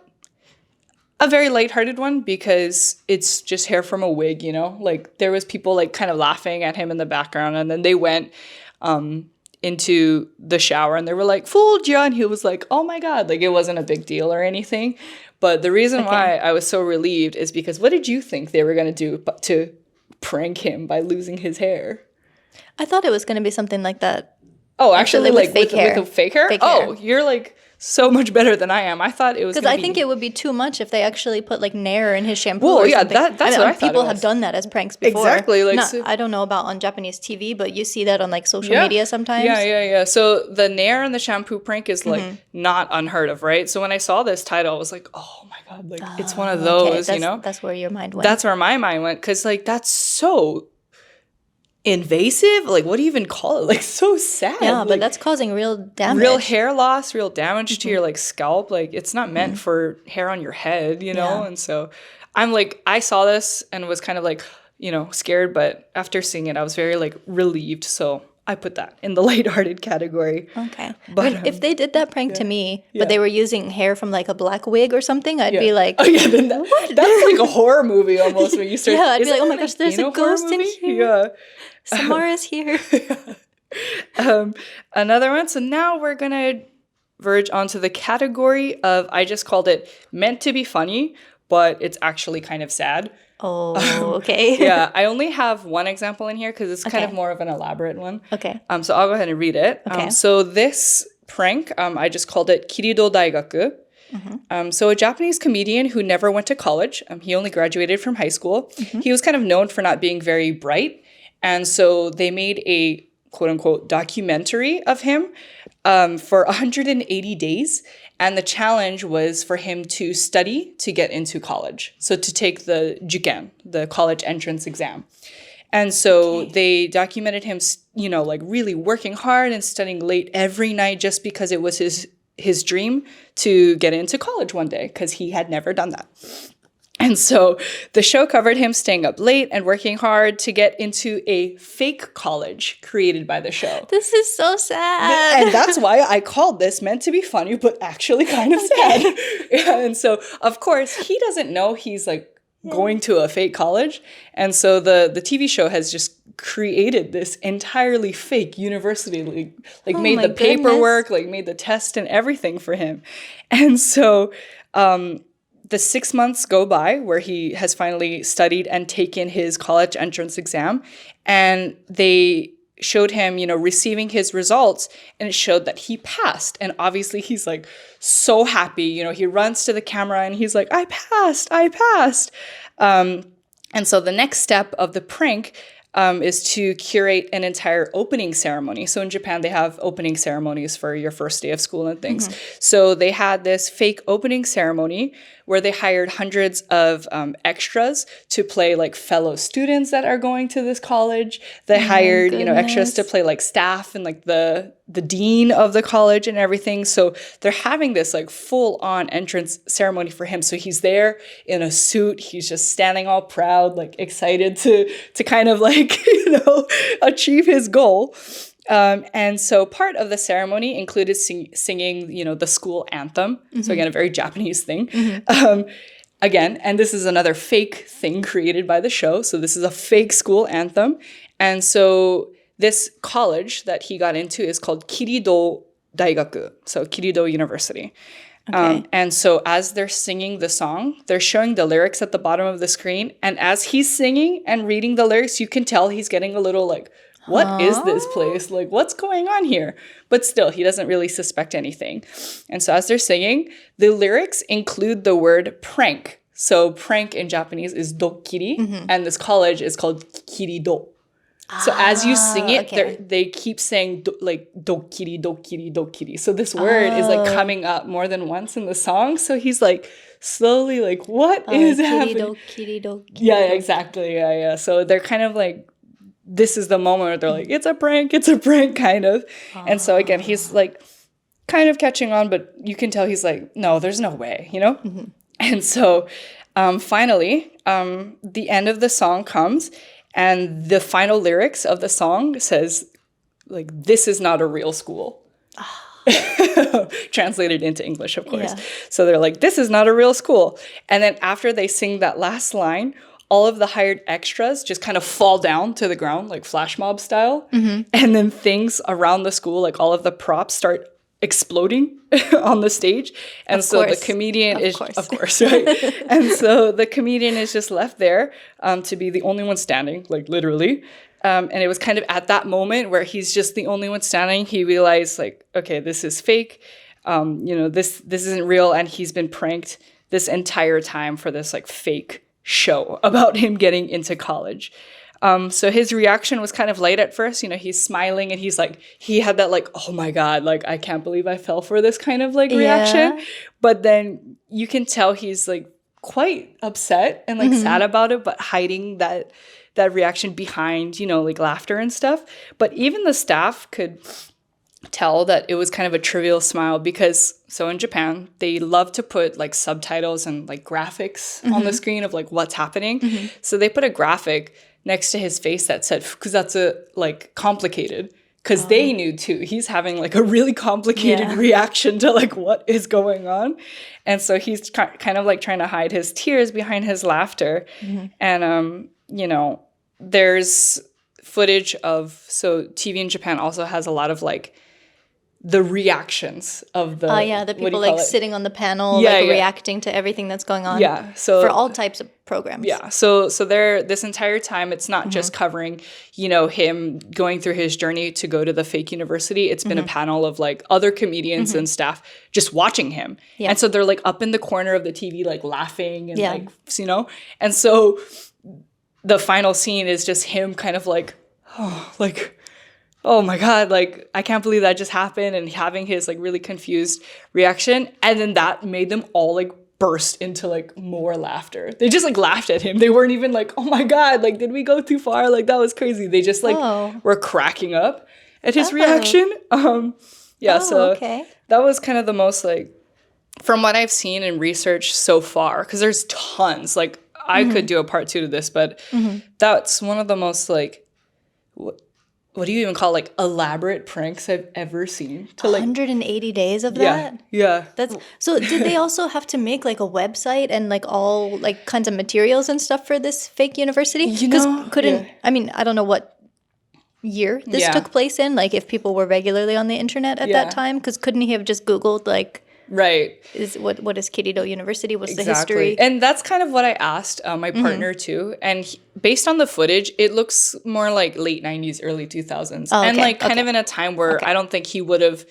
a very lighthearted one, because it's just hair from a wig, you know? Like there was people like kind of laughing at him in the background, and then they went into the shower and they were like, fooled you. And he was like, oh my god, like it wasn't a big deal or anything. But the reason why I was so relieved is because what did you think they were going to do to prank him by losing his hair? I thought it was going to be something like that. Oh, actually like with a fake hair? Fake hair. You're like so much better than I am. I thought it was because I think it would be too much if they actually put like Nair in his shampoo. Well, or yeah, something. that's what I thought. People have done that as pranks before. Exactly. Like, I don't know about on Japanese TV, but you see that on like social media sometimes. Yeah. So the Nair and the shampoo prank is like not unheard of, right? So when I saw this title, I was like, oh my god, like it's one of those, you know? That's where your mind went. That's where my mind went, because like that's so invasive. Like what do you even call it? Like so sad. Yeah, like, but that's causing real damage. Real hair loss, real damage to your like scalp. Like it's not meant for hair on your head, you know? And so I'm like, I saw this and was kind of like, you know, scared, but after seeing it, I was very like relieved. So I put that in the lighthearted category. Okay. But I mean, if they did that prank to me, but they were using hair from like a black wig or something, I'd be like, oh yeah, then that's like a horror movie almost when you start. Yeah, I'd be like, oh my gosh, there's a ghost in here. Yeah. Samara's here. Another one. So now we're going to verge onto the category of, I just called it meant to be funny, but it's actually kind of sad. Oh, okay. Yeah, I only have one example in here because it's kind of more of an elaborate one. Okay. So I'll go ahead and read it. Okay. So this prank, I just called it Kirido Daigaku. So a Japanese comedian who never went to college, he only graduated from high school. He was kind of known for not being very bright. And so they made a quote-unquote documentary of him for 180 days. And the challenge was for him to study to get into college. So to take the juken, the college entrance exam. And so they documented him, you know, like really working hard and studying late every night just because it was his dream to get into college one day, because he had never done that. And so the show covered him staying up late and working hard to get into a fake college created by the show. This is so sad. And that's why I called this meant to be funny, but actually kind of sad. Yeah, and so, of course, he doesn't know he's like going to a fake college. And so the TV show has just created this entirely fake university, like made the paperwork, like made the test and everything for him. And so the 6 months go by where he has finally studied and taken his college entrance exam, and they showed him, receiving his results, and it showed that he passed. And obviously he's like so happy, he runs to the camera and he's like, I passed. And so the next step of the prank is to curate an entire opening ceremony. So in Japan, they have opening ceremonies for your first day of school and things. So they had this fake opening ceremony where they hired hundreds of extras to play like fellow students that are going to this college. They hired, extras to play like staff and like the dean of the college and everything. So they're having this like full on entrance ceremony for him. So he's there in a suit. He's just standing all proud, like excited to kind of like, achieve his goal. And so part of the ceremony included singing, the school anthem. So again, a very Japanese thing. Again, and this is another fake thing created by the show. So this is a fake school anthem. And so this college that he got into is called Kirido Daigaku. So Kirido University. Okay. And so as they're singing the song, they're showing the lyrics at the bottom of the screen. And as he's singing and reading the lyrics, you can tell he's getting a little like, what is this place? Like, what's going on here? But still, he doesn't really suspect anything. And so as they're singing, the lyrics include the word prank. So prank in Japanese is dokkiri, and this college is called Kirido. So as you sing it, they keep saying like dokkiri, dokkiri, dokkiri. So this word is like coming up more than once in the song. So he's like slowly like, what is happening? Kirido. Yeah, exactly. Yeah. So they're kind of like, this is the moment where they're like, it's a prank kind of. And so again, he's like kind of catching on, but you can tell he's like, no, there's no way, And so finally, the end of the song comes and the final lyrics of the song says like, this is not a real school. Translated into English, of course. Yeah. So they're like, this is not a real school. And then after they sing that last line, all of the hired extras just kind of fall down to the ground, like flash mob style. And then things around the school, like all of the props start exploding on the stage. And of so course. The comedian of course, right? And so the comedian is just left there to be the only one standing, like literally. And it was kind of at that moment where he's just the only one standing, he realized like, okay, this is fake. This isn't real. And he's been pranked this entire time for this like fake show about him getting into college. So his reaction was kind of light at first. He's smiling and he's like, he had that like, oh my God, like, I can't believe I fell for this kind of like reaction. But then you can tell he's like quite upset and like sad about it, but hiding that reaction behind, like laughter and stuff. But even the staff could tell that it was kind of a trivial smile because so in Japan they love to put like subtitles and like graphics on the screen of like what's happening. So they put a graphic next to his face that said fukuzatsu, like complicated, because they knew too he's having like a really complicated reaction to like what is going on. And so he's kind of like trying to hide his tears behind his laughter. And there's footage of, so TV in Japan also has a lot of like the reactions of the the people like sitting on the panel reacting to everything that's going on so for all types of programs. So they're this entire time it's not just covering him going through his journey to go to the fake university. It's been a panel of like other comedians and staff just watching him, and so they're like up in the corner of the TV like laughing and like and so the final scene is just him kind of like oh my God, like, I can't believe that just happened, and having his, like, really confused reaction. And then that made them all, like, burst into, like, more laughter. They just, like, laughed at him. They weren't even like, oh my God, like, did we go too far? Like, that was crazy. They just, like, were cracking up at his reaction. So that was kind of the most, like, from what I've seen in research so far, because there's tons. Like, I could do a part 2 to this, but that's one of the most, like, what do you even call like elaborate pranks I've ever seen? To like 180 days of that? Yeah. That's so did they also have to make like a website and like all like kinds of materials and stuff for this fake university? Because I mean, I don't know what year this took place in, like if people were regularly on the internet at that time, because couldn't he have just Googled like Right. Is what is Kirido University? What's the Exactly. history? And that's kind of what I asked my partner too. And based on the footage, it looks more like late 90s, early 2000s. Oh, and okay, like kind of in a time where I don't think he would have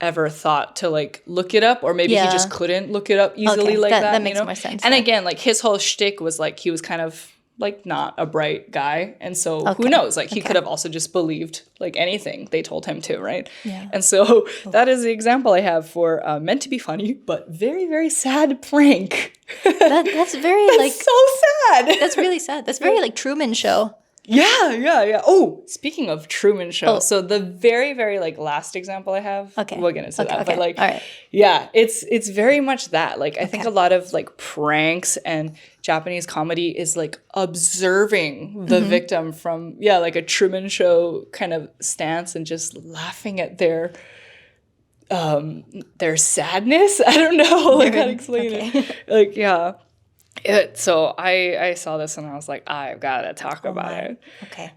ever thought to like look it up, or maybe he just couldn't look it up easily like that. That makes more sense. And again, like his whole shtick was like he was kind of like not a bright guy, and so who knows, like he could have also just believed like anything they told him to, right? And so that is the example I have for meant to be funny but very, very sad prank. That's very like so sad. That's really sad. That's very like Truman Show. Yeah. Oh, speaking of Truman Show, so the very, very like last example I have, we'll get into that. But like, yeah, it's very much that. Like, I think a lot of like pranks and Japanese comedy is like observing the victim from like a Truman Show kind of stance and just laughing at their sadness. I don't know like how to explain it. Like, yeah. So I saw this and I was like, I've got to talk about it. Okay.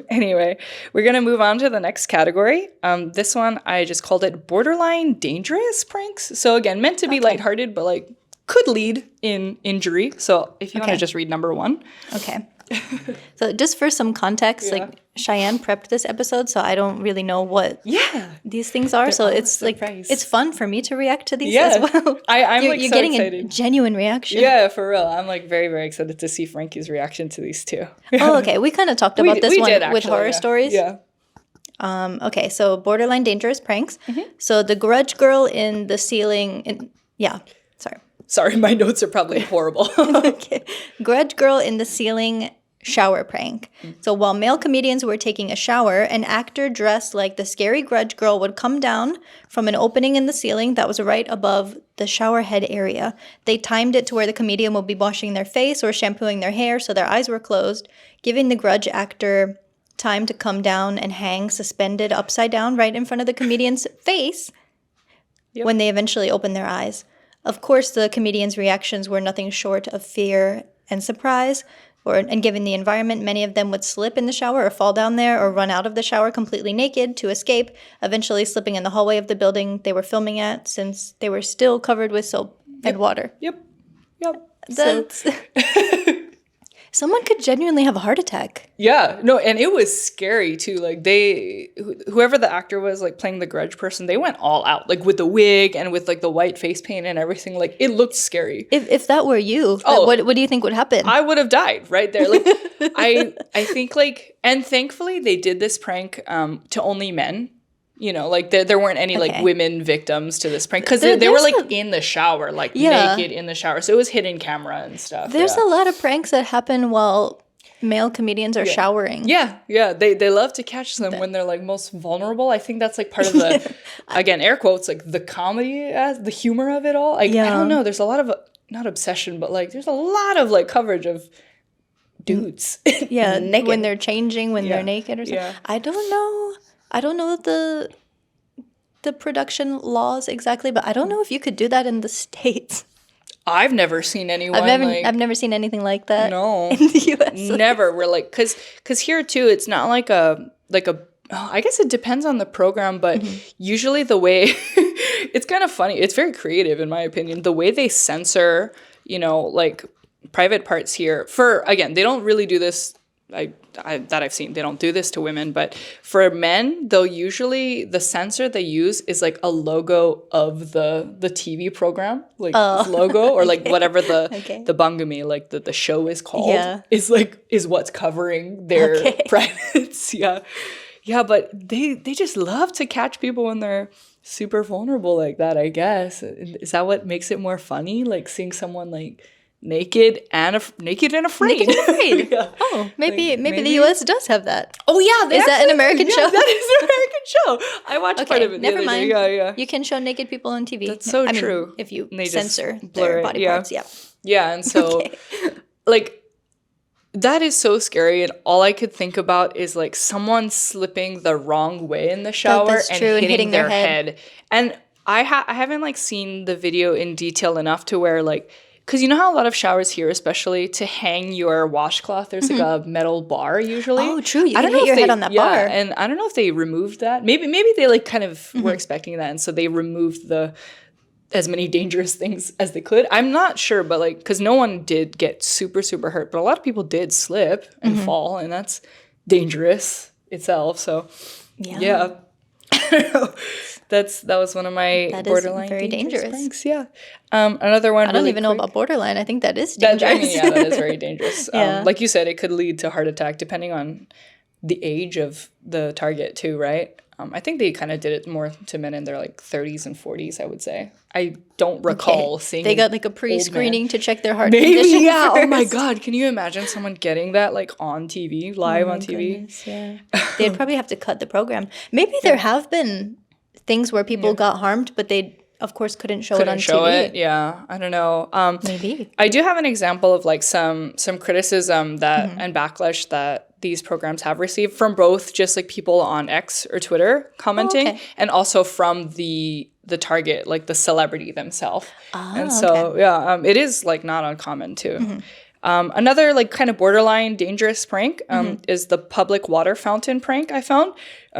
Anyway, we're going to move on to the next category. This one, I just called it borderline dangerous pranks. So again, meant to be lighthearted, but like could lead in injury. So if you want to just read number 1. Okay. So just for some context, like Cheyenne prepped this episode, so I don't really know what these things are. So it's like it's fun for me to react to these as well. I'm you're so getting excited. A genuine reaction. Yeah, for real. I'm like very, very excited to see Frankie's reaction to these two. Oh, okay. We kind of talked about this one did, with horror stories. Yeah. Okay, so borderline dangerous pranks. So the Grudge girl in the ceiling. Sorry, my notes are probably horrible. Okay. Grudge girl in the ceiling shower prank. So while male comedians were taking a shower, an actor dressed like the scary Grudge girl would come down from an opening in the ceiling that was right above the shower head area. They timed it to where the comedian would be washing their face or shampooing their hair, so their eyes were closed, giving the Grudge actor time to come down and hang suspended upside down right in front of the comedian's face when they eventually opened their eyes. Of course, the comedians' reactions were nothing short of fear and surprise. And given the environment, many of them would slip in the shower or fall down there or run out of the shower completely naked to escape, eventually slipping in the hallway of the building they were filming at since they were still covered with soap and water. Yep. That's... Someone could genuinely have a heart attack. Yeah, no, and it was scary too. Like whoever the actor was, like playing the Grudge person, they went all out, like with the wig and with like the white face paint and everything. Like it looked scary. If that were you, what do you think would happen? I would have died right there. Like I think like, and thankfully they did this prank to only men. You know, like there weren't any like women victims to this prank because they were like in the shower, like naked in the shower. So it was hidden camera and stuff. There's a lot of pranks that happen while male comedians are showering. Yeah. They love to catch them when they're like most vulnerable. I think that's like part of the, again, air quotes, like the comedy, the humor of it all. Like, I don't know. There's a lot of, not obsession, but like there's a lot of like coverage of dudes. Naked. When they're changing, when they're naked or something. Yeah. I don't know the production laws exactly, but I don't know if you could do that in the States. I've never seen anyone. I've never seen anything like that. No, in the U.S. Never. We're like, because here too, it's not like a. I guess it depends on the program, but usually the way it's kind of funny. It's very creative, in my opinion. The way they censor, like private parts here. Again, they don't really do this. That I've seen, they don't do this to women, but for men, they'll usually the censor they use is like a logo of the TV program, like this logo or like whatever the bangumi, like the show is called, is what's covering their privates. Yeah, but they just love to catch people when they're super vulnerable like that. I guess is that what makes it more funny? Like seeing someone like. Naked and afraid. Oh, maybe the U.S. does have that. Oh yeah, is that an American show? That is an American show. I watched part of it. Never mind. Yeah. You can show naked people on TV. That's so true. If you censor their body parts, Yeah, and so like that is so scary, and all I could think about is like someone slipping the wrong way in the shower and hitting their head. And I haven't like seen the video in detail enough to where like. Because you know how a lot of showers here, especially to hang your washcloth, there's like a metal bar usually. Oh, true. You can hit your head on that bar. And I don't know if they removed that. Maybe they like kind of were expecting that, and so they removed the as many dangerous things as they could. I'm not sure, but like, because no one did get super, super hurt, but a lot of people did slip and fall, and that's dangerous itself. So, yeah. That was one of my borderline very dangerous pranks. Yeah. Another one. I don't even know about borderline. I think that is dangerous. That is very dangerous. Like you said, it could lead to heart attack depending on the age of the target too, right? I think they kind of did it more to men in their like 30s and 40s, I would say. I don't recall seeing. They got like a pre-screening to check their heart condition. Yeah. First. Oh my God. Can you imagine someone getting that like on TV, live on TV? Goodness, yeah. They'd probably have to cut the program. Maybe there have been things where people got harmed, but they, of course, couldn't show it on TV. Yeah. I don't know. Maybe. I do have an example of like some criticism that and backlash that these programs have received from both just like people on X or Twitter commenting and also from the target, like the celebrity themselves. And so, it is like not uncommon too. Another like kind of borderline dangerous prank is the public water fountain prank I found.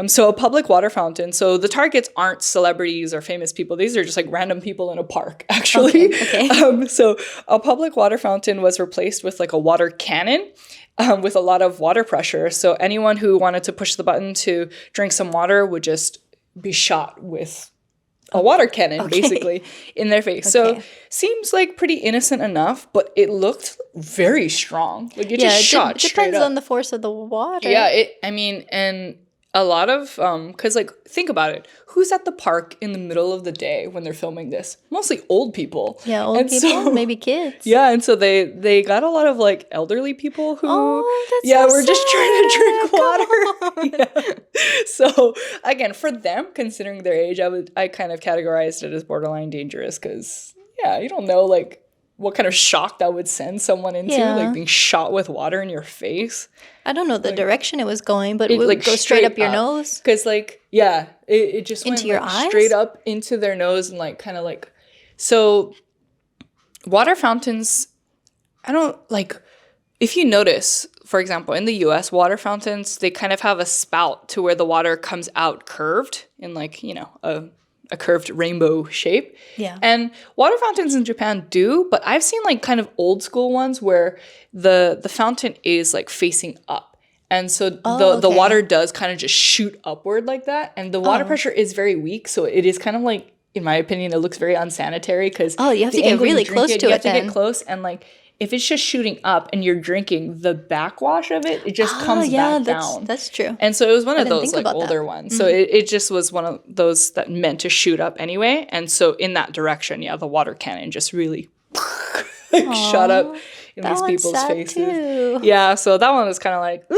So a public water fountain. So the targets aren't celebrities or famous people. These are just like random people in a park, actually. Okay. So a public water fountain was replaced with like a water cannon. With a lot of water pressure. So anyone who wanted to push the button to drink some water would just be shot with a water cannon, basically, in their face. So seems like pretty innocent enough, but it looked very strong. Like it just shot straight up. Depends on the force of the water. Yeah, and a lot of, because like, think about it. Who's at the park in the middle of the day when they're filming this? Mostly old people. Yeah, old people, maybe kids. Yeah, and so they got a lot of like elderly people who, were just trying to drink water. So again, for them, considering their age, I kind of categorized it as borderline dangerous because you don't know like what kind of shock that would send someone into, like being shot with water in your face. I don't know the direction it was going, but it would like go straight up your nose. Because like, it just into went your like, eyes? straight up into their nose and like kind of like, so water fountains, I don't like, if you notice, for example, in the US, water fountains, they kind of have a spout to where the water comes out curved in like, a curved rainbow shape. Yeah. And water fountains in Japan do, but I've seen like kind of old school ones where the fountain is like facing up. And so the water does kind of just shoot upward like that. And the water pressure is very weak. So it is kind of like, in my opinion, it looks very unsanitary because you have to get really close to it. You have to get close and like, if it's just shooting up and you're drinking the backwash of it, it just comes back down. That's true. And so it was one of those like older ones. So it just was one of those that meant to shoot up anyway. And so in that direction, the water cannon just really shot up in these people's faces. Too. Yeah, so that one was kind of like,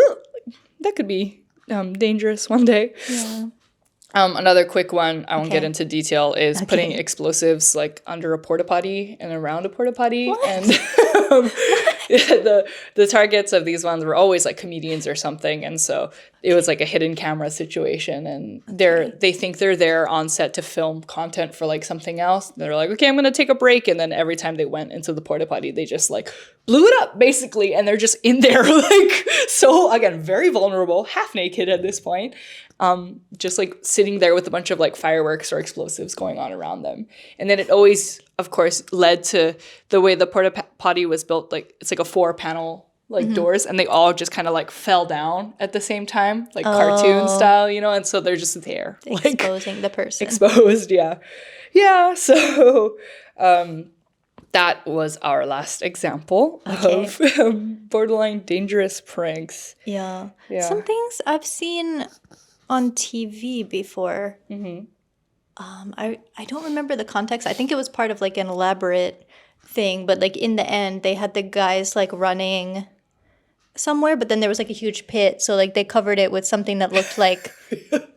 that could be dangerous one day. Yeah. Another quick one, I won't get into detail, is putting explosives like under a porta potty and around a porta potty. What? And the targets of these ones were always like comedians or something. And so it was like a hidden camera situation. And they think they're there on set to film content for like something else. They're like, okay, I'm going to take a break. And then every time they went into the porta potty, they just like blew it up basically. And they're just in there like, so again, very vulnerable, half naked at this point. Just like sitting there with a bunch of like fireworks or explosives going on around them. And then it always, of course, led to the way the porta potty was built. Like it's like a 4-panel like doors, and they all just kind of like fell down at the same time, like cartoon style, and so they're just there. Exposing the person. Exposed, yeah. Yeah, so that was our last example of borderline dangerous pranks. Yeah. Some things I've seen on TV before. I don't remember the context. I think it was part of like an elaborate thing, but like in the end they had the guys like running somewhere, but then there was like a huge pit, so like they covered it with something that looked like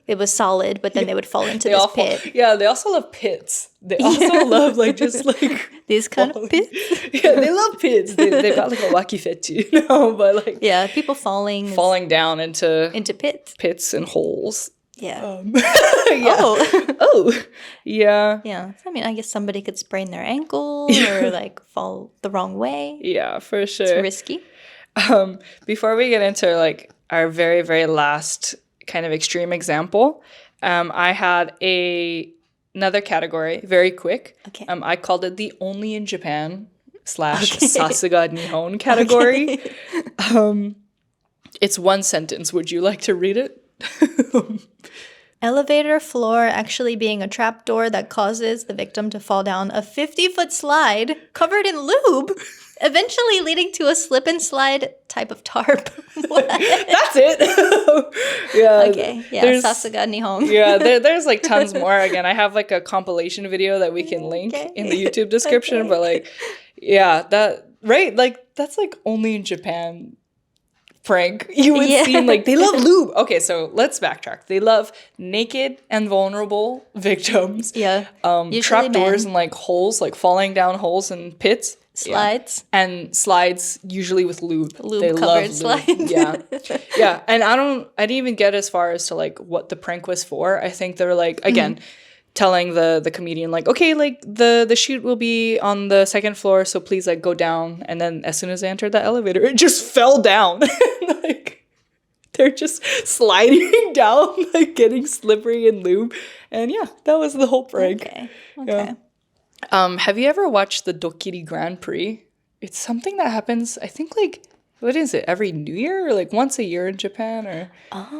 it was solid, but then they would fall into this pit. Yeah, they also love pits. They also love like just like these kind of pits. Yeah, they love pits. They've got like a wacky fetty, but like people falling down into pits and holes. Yeah. Yeah. Yeah. I mean, I guess somebody could sprain their ankle or like fall the wrong way. Yeah, for sure. It's risky. Before we get into like our very, very last kind of extreme example, I had a another category, very quick. Okay. I called it the only in Japan / sasuga Nihon category. Okay. It's one sentence. Would you like to read it? Elevator floor actually being a trapdoor that causes the victim to fall down a 50-foot slide covered in lube, eventually leading to a slip and slide type of tarp. What? That's it. Yeah. Okay. Yeah. Sasuga Nihon. Yeah. There's like tons more. Again, I have like a compilation video that we can link in the YouTube description. But like, yeah, like that's like only in Japan. Prank, you would seem like they love lube. Okay, so let's backtrack. They love naked and vulnerable victims. Yeah. Trapdoors and like holes, like falling down holes and pits. Slides. Yeah. And slides usually with lube. They covered slides. Yeah. Yeah. And I didn't even get as far as to like what the prank was for. I think they're like, again, telling the comedian like, okay, like the shoot will be on the second floor, so please like go down. And then as soon as they entered the elevator, it just fell down. Like they're just sliding down, like getting slippery and lube. And yeah, that was the whole prank. Okay. Yeah. Have you ever watched the Dokkiri Grand Prix? It's something that happens, I think, like, what is it, every New Year or like once a year in Japan? Or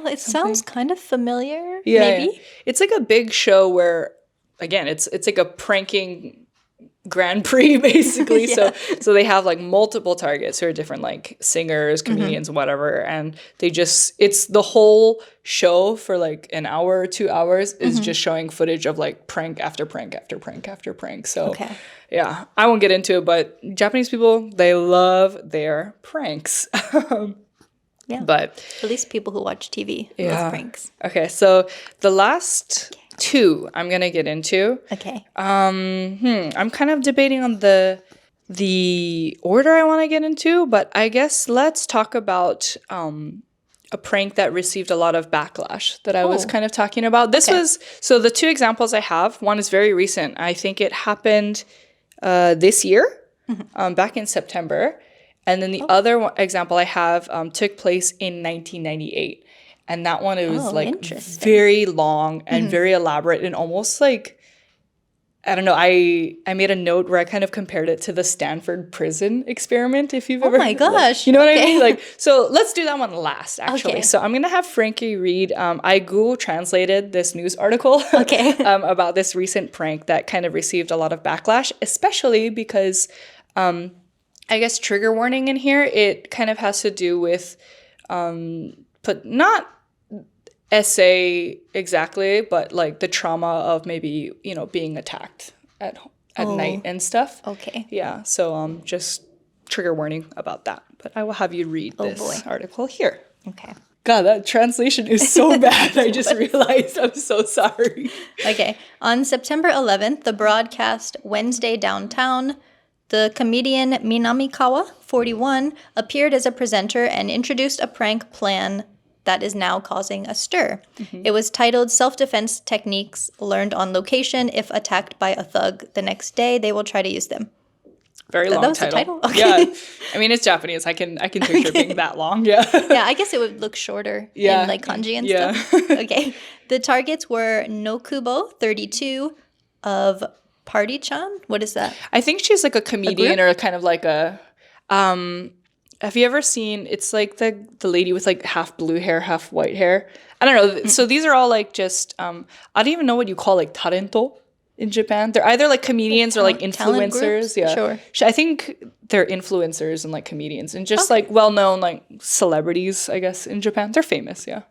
it sounds kind of familiar. Yeah, maybe. Yeah. It's like a big show where, again, it's like a pranking Grand Prix basically. Yeah. So they have like multiple targets who are different, like singers, comedians, whatever, and it's the whole show for like an hour or 2 hours is just showing footage of like prank after prank after prank after prank. So yeah, I won't get into it, but Japanese people, they love their pranks. Yeah, but at least people who watch TV love pranks. Okay, so the last two I'm gonna get into. Okay. I'm kind of debating on the order I want to get into, but I guess let's talk about a prank that received a lot of backlash that I was kind of talking about. This was, so the two examples I have, one is very recent. I think it happened this year, back in September. And then the other example I have took place in 1998. And that one, it was like very long and very elaborate and almost like, I don't know, I made a note where I kind of compared it to the Stanford prison experiment, if you've ever Oh my gosh. You know what I mean? Like, so let's do that one last, actually. Okay. So I'm going to have Frankie read, I Google translated this news article about this recent prank that kind of received a lot of backlash, especially because I guess trigger warning in here, it kind of has to do with, but not essay exactly, but like the trauma of maybe, you know, being attacked at night and stuff. Okay. Yeah. So just trigger warning about that. But I will have you read this article here. Okay. God, that translation is so bad. I just realized. I'm so sorry. Okay. On September 11th, the broadcast Wednesday Downtown, the comedian Minamikawa, 41, appeared as a presenter and introduced a prank plan that is now causing a stir. It was titled Self-Defense Techniques Learned on Location. If attacked by a thug the next day, they will try to use them. Very long that was title. The title? Okay. Yeah. I mean, it's Japanese. I can picture it being that long. Yeah. Yeah, I guess it would look shorter in like kanji and stuff. Okay. The targets were Nokubo, 32, of Party-chan. What is that? I think she's like a comedian or kind of like a... have you ever seen, it's like the lady with like half blue hair, half white hair. I don't know. So these are all like just, I don't even know what you call like talento in Japan. They're either like comedians or like influencers. Yeah. Sure. I think they're influencers and like comedians and just like well-known like celebrities, I guess, in Japan. They're famous. Yeah.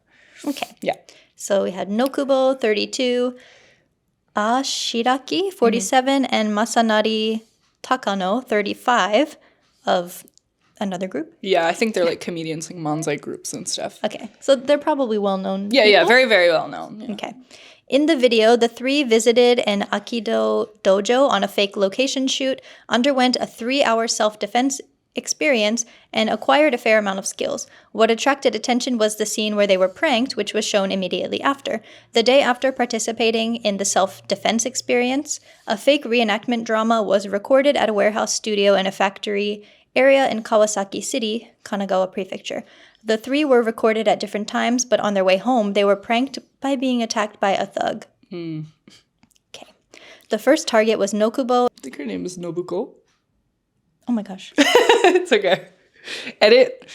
Okay. Yeah. So we had Nokubo, 32, Ashiraki, 47, and Masanari Takano, 35, of another group? Yeah, I think they're like comedians, like manzai groups and stuff. Okay, so they're probably well-known Yeah, people? yeah, very, very well-known. Yeah. Okay. In the video, the three visited an Aikido dojo on a fake location shoot, underwent a 3-hour self-defense experience, and acquired a fair amount of skills. What attracted attention was the scene where they were pranked, which was shown immediately after. The day after participating in the self-defense experience, a fake reenactment drama was recorded at a warehouse studio in a factory area in Kawasaki City, Kanagawa Prefecture. The three were recorded at different times, but on their way home, they were pranked by being attacked by a thug. Okay. The first target was Nokubo. I think her name is Nobuko. Oh my gosh. It's okay. Edit.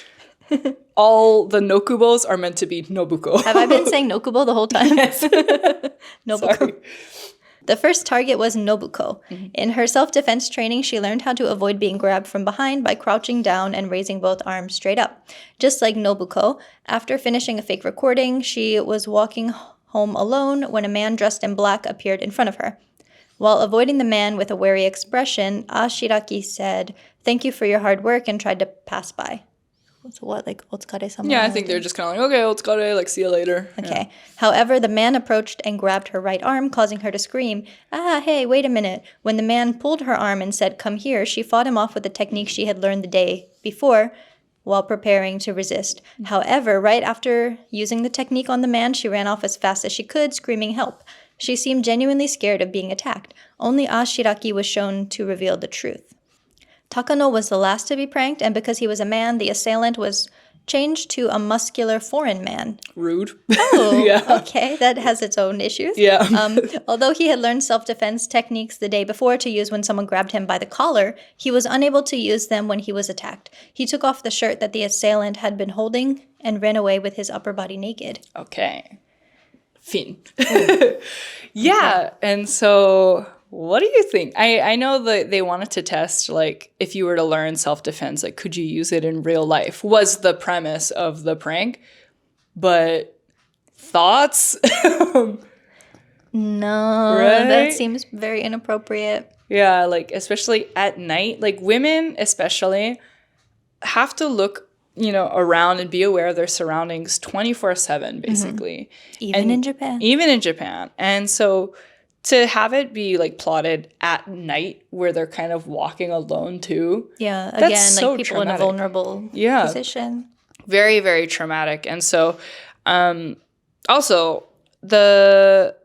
All the Nokubos are meant to be Nobuko. Have I been saying Nokubo the whole time? Yes. Nobuko. Sorry. The first target was Nobuko. In her self-defense training, she learned how to avoid being grabbed from behind by crouching down and raising both arms straight up. Just like Nobuko, after finishing a fake recording, she was walking home alone when a man dressed in black appeared in front of her. While avoiding the man with a wary expression, Ashiraki said, "Thank you for your hard work," and tried to pass by. So what, like, otsukare-sama? Yeah, I think they're just kind of like, okay, otsukare, like, see you later. Okay. Yeah. However, the man approached and grabbed her right arm, causing her to scream, hey, wait a minute. When the man pulled her arm and said, come here, she fought him off with the technique she had learned the day before while preparing to resist. However, right after using the technique on the man, she ran off as fast as she could, screaming help. She seemed genuinely scared of being attacked. Only Ashiraki was shown to reveal the truth. Takano was the last to be pranked, and because he was a man, the assailant was changed to a muscular foreign man. Rude. Oh, yeah. Okay. That has its own issues. Yeah. Although he had learned self-defense techniques the day before to use when someone grabbed him by the collar, he was unable to use them when he was attacked. He took off the shirt that the assailant had been holding and ran away with his upper body naked. Okay. Fin. Yeah. Okay. And so... what do you think? I know that they wanted to test, like, if you were to learn self-defense, like, could you use it in real life? Was the premise of the prank. But thoughts? No, right? That seems very inappropriate. Yeah, like, especially at night. Like, women especially have to look, around and be aware of their surroundings 24/7, basically. Even in Japan. Even in Japan. And so... to have it be, like, plotted at night where they're kind of walking alone, too. Yeah, again, so like, people traumatic. in a vulnerable position. Very, very traumatic. And so, also, the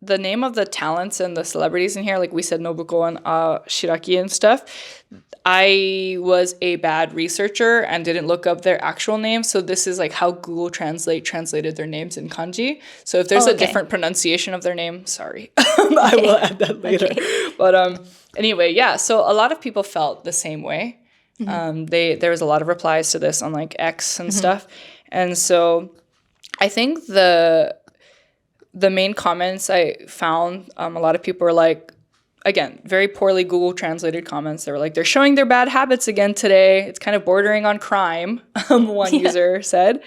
name of the talents and the celebrities in here, like we said, Nobuko and Shiraki and stuff, I was a bad researcher and didn't look up their actual names. So this is like how Google Translate translated their names in kanji. So if there's a different pronunciation of their name, sorry. I will add that later. Okay. But anyway, yeah. So a lot of people felt the same way. Mm-hmm. There was a lot of replies to this on like X and stuff. And so I think the main comments I found, a lot of people were like, again, very poorly Google translated comments. They were like, they're showing their bad habits again today. It's kind of bordering on crime, one user said.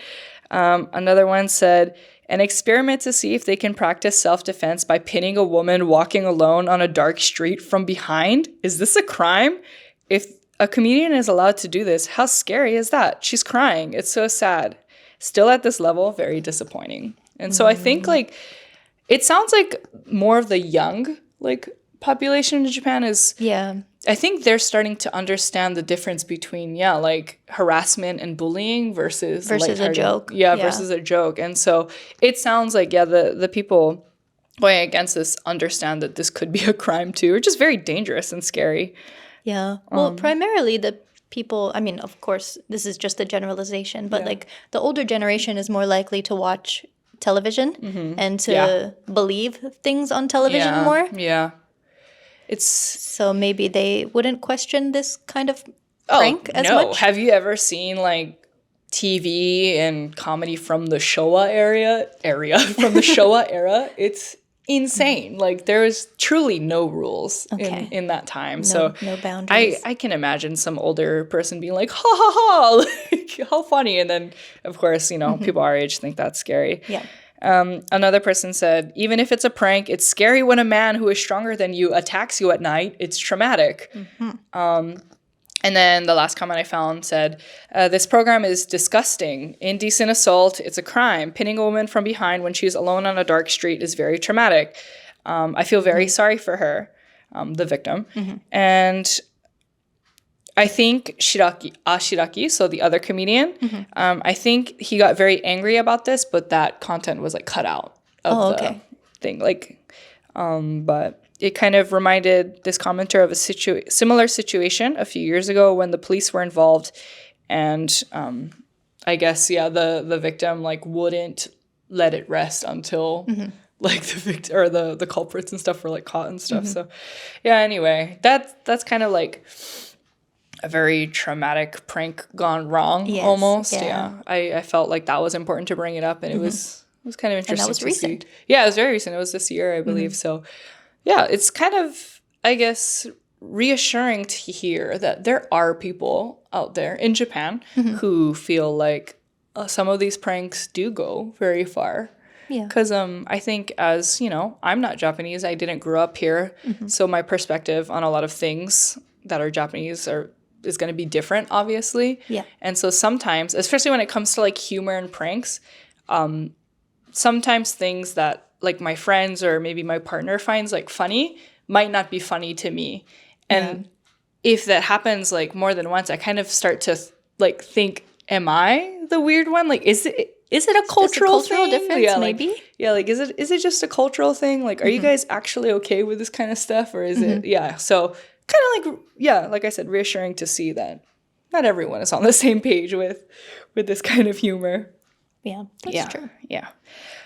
Another one said, an experiment to see if they can practice self-defense by pinning a woman walking alone on a dark street from behind. Is this a crime? If a comedian is allowed to do this, how scary is that? She's crying. It's so sad. Still at this level, very disappointing. And so I think, like, it sounds like more of the young, like, population in Japan is... yeah. I think they're starting to understand the difference between, like, harassment and bullying versus a joke. Yeah, versus a joke. And so it sounds like, the people going against this understand that this could be a crime, too, which is very dangerous and scary. Yeah. Well, primarily the people, I mean, of course, this is just a generalization, but, like, the older generation is more likely to watch television and to believe things on television more. Yeah. So maybe they wouldn't question this kind of prank as much. Have you ever seen like TV and comedy from the Showa from the Showa era? It's insane. Like there is truly no rules in that time. No boundaries. I can imagine some older person being like, ha ha ha, like how funny. And then of course, people our age think that's scary. Yeah. Another person said, even if it's a prank, it's scary when a man who is stronger than you attacks you at night. It's traumatic. And then the last comment I found said, this program is disgusting. Indecent assault. It's a crime. Pinning a woman from behind when she's alone on a dark street is very traumatic. I feel very sorry for her, the victim. And I think Ashiraki, so the other comedian, I think he got very angry about this, but that content was like cut out of the thing. Like, but it kind of reminded this commenter of a similar situation a few years ago when the police were involved, and I guess the victim like wouldn't let it rest until like the culprits and stuff were like caught and stuff. So yeah, anyway, that's kind of like a very traumatic prank gone wrong almost. Yeah. I felt like that was important to bring it up, and it was kind of interesting. And that was recent. Yeah, it was very recent. It was this year, I believe. So yeah, it's kind of, I guess, reassuring to hear that there are people out there in Japan who feel like some of these pranks do go very far. Yeah. Because I think, as you know, I'm not Japanese. I didn't grow up here. So my perspective on a lot of things that are Japanese is going to be different, obviously. Yeah. And so sometimes, especially when it comes to like humor and pranks, sometimes things that like my friends or maybe my partner finds like funny might not be funny to me. And if that happens like more than once, I kind of start to like think, am I the weird one? Like, is it a cultural difference? Yeah, maybe. Like, yeah, like is it just a cultural thing? Like, are you guys actually okay with this kind of stuff, or is it? Yeah, so kind of like like I said, reassuring to see that not everyone is on the same page with this kind of humor. Yeah, that's true. Yeah.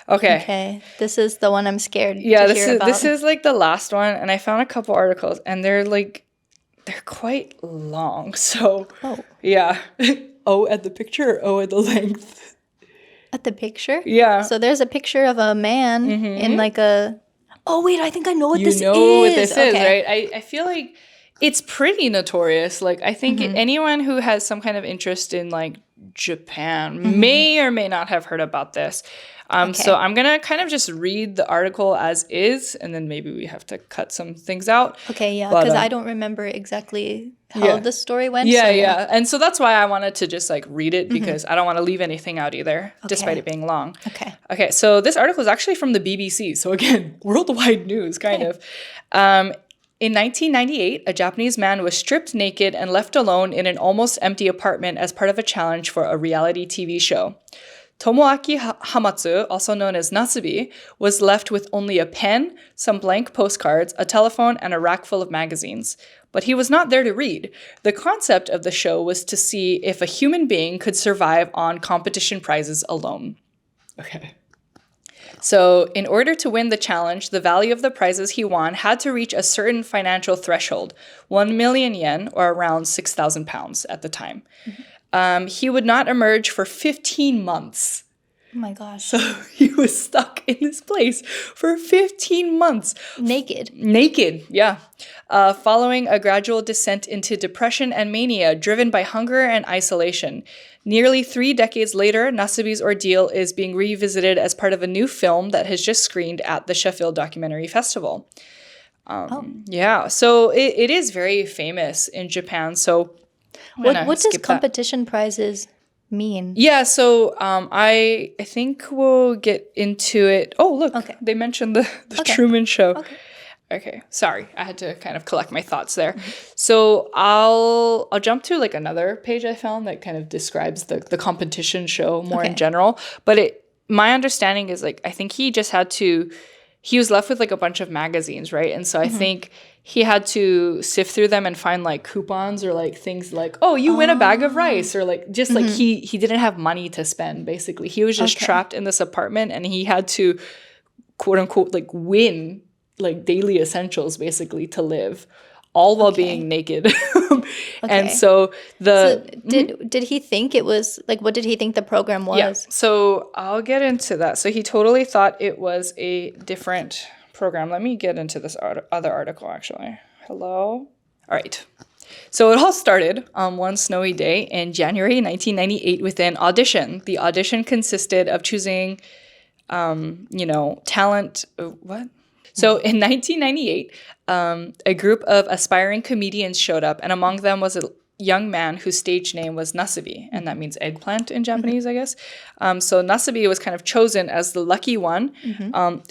Okay. Okay. This is the one I'm scared to hear about. This is like the last one, and I found a couple articles, and they're quite long. So yeah. O at the picture or O at the length? At the picture? Yeah. So there's a picture of a man in like a... Oh, wait, I think I know what this is. You know what this is, right? I feel like it's pretty notorious. Like, I think anyone who has some kind of interest in, like, Japan may or may not have heard about this. So I'm going to kind of just read the article as is, and then maybe we have to cut some things out. Okay, yeah, because I don't remember exactly how the story went. Yeah. And so that's why I wanted to just, like, read it, because I don't want to leave anything out either, despite it being long. Okay, so this article is actually from the BBC. So, again, worldwide news, kind of. In 1998, a Japanese man was stripped naked and left alone in an almost empty apartment as part of a challenge for a reality TV show. Tomoaki Hamatsu, also known as Nasubi, was left with only a pen, some blank postcards, a telephone, and a rack full of magazines. But he was not there to read. The concept of the show was to see if a human being could survive on competition prizes alone. Okay. So, in order to win the challenge, the value of the prizes he won had to reach a certain financial threshold, 1 million yen, or around 6,000 pounds at the time. He would not emerge for 15 months. Oh my gosh. So he was stuck in this place for 15 months. Naked, yeah. Following a gradual descent into depression and mania driven by hunger and isolation. Nearly 3 decades later, Nasubi's ordeal is being revisited as part of a new film that has just screened at the Sheffield Documentary Festival. Yeah, so it is very famous in Japan. So what does competition prizes mean? Yeah, so I think we'll get into it. Oh, look, they mentioned the Truman Show. Okay, sorry, I had to kind of collect my thoughts there. So I'll jump to like another page I found that kind of describes the competition show more in general. But my understanding is like I think he was left with like a bunch of magazines, right? And so I think he had to sift through them and find like coupons or like things like, oh, you win a bag of rice, or like just like he didn't have money to spend, basically. He was just trapped in this apartment, and he had to quote unquote like win like daily essentials basically to live, all while being naked. And so did he think it was like, what did he think the program was? Yeah, so I'll get into that. So he totally thought it was a different program. Let me get into this other article, actually. Hello? All right. So it all started on one snowy day in January 1998 with an audition. The audition consisted of choosing, talent. What? So in 1998, a group of aspiring comedians showed up, and among them was a young man whose stage name was Nasubi, and that means eggplant in Japanese, I guess. So Nasubi was kind of chosen as the lucky one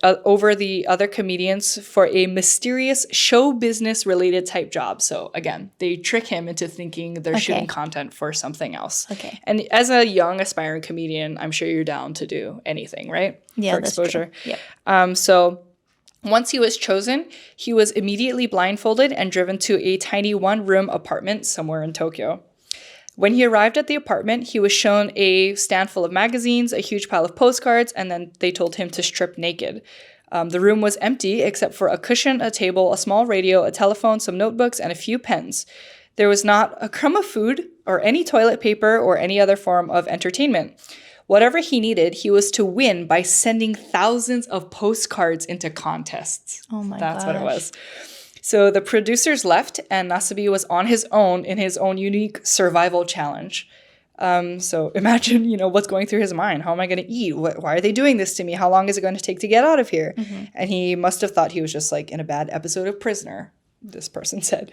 over the other comedians for a mysterious show business related type job. So again, they trick him into thinking they're shooting content for something else. Okay. And as a young aspiring comedian, I'm sure you're down to do anything, right? Yeah, for exposure. That's true. Yep. So once he was chosen, he was immediately blindfolded and driven to a tiny one-room apartment somewhere in Tokyo. When he arrived at the apartment, he was shown a stand full of magazines, a huge pile of postcards, and then they told him to strip naked. The room was empty except for a cushion, a table, a small radio, a telephone, some notebooks, and a few pens. There was not a crumb of food or any toilet paper or any other form of entertainment. Whatever he needed, he was to win by sending thousands of postcards into contests. Oh my gosh. That's what it was. So the producers left, and Nasubi was on his own in his own unique survival challenge. So imagine, what's going through his mind. How am I going to eat? Why are they doing this to me? How long is it going to take to get out of here? Mm-hmm. And he must have thought he was just like in a bad episode of Prisoner, this person said.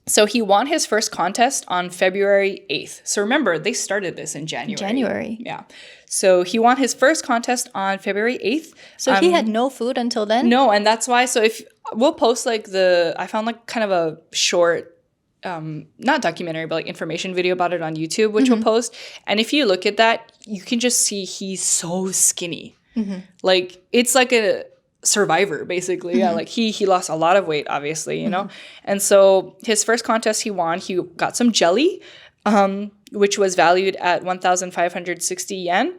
So he won his first contest on February 8th. So remember, they started this in January. Yeah. So he won his first contest on February 8th. So he had no food until then? No, and that's why. So if we'll post I found kind of a short, not documentary, but information video about it on YouTube, which we'll post. And if you look at that, you can just see he's so skinny. Mm-hmm. It's like a survivor, basically. Mm-hmm. Yeah, he lost a lot of weight, obviously, know. And so his first contest he won, he got some jelly, which was valued at 1,560 yen,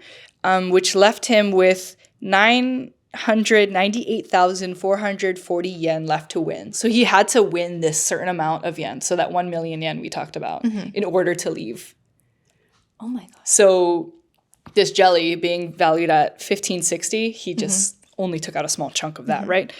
which left him with 998,440 yen left to win. So he had to win this certain amount of yen, so that 1 million yen we talked about, in order to leave. Oh my god. So this jelly being valued at 1,560, he just only took out a small chunk of that, right?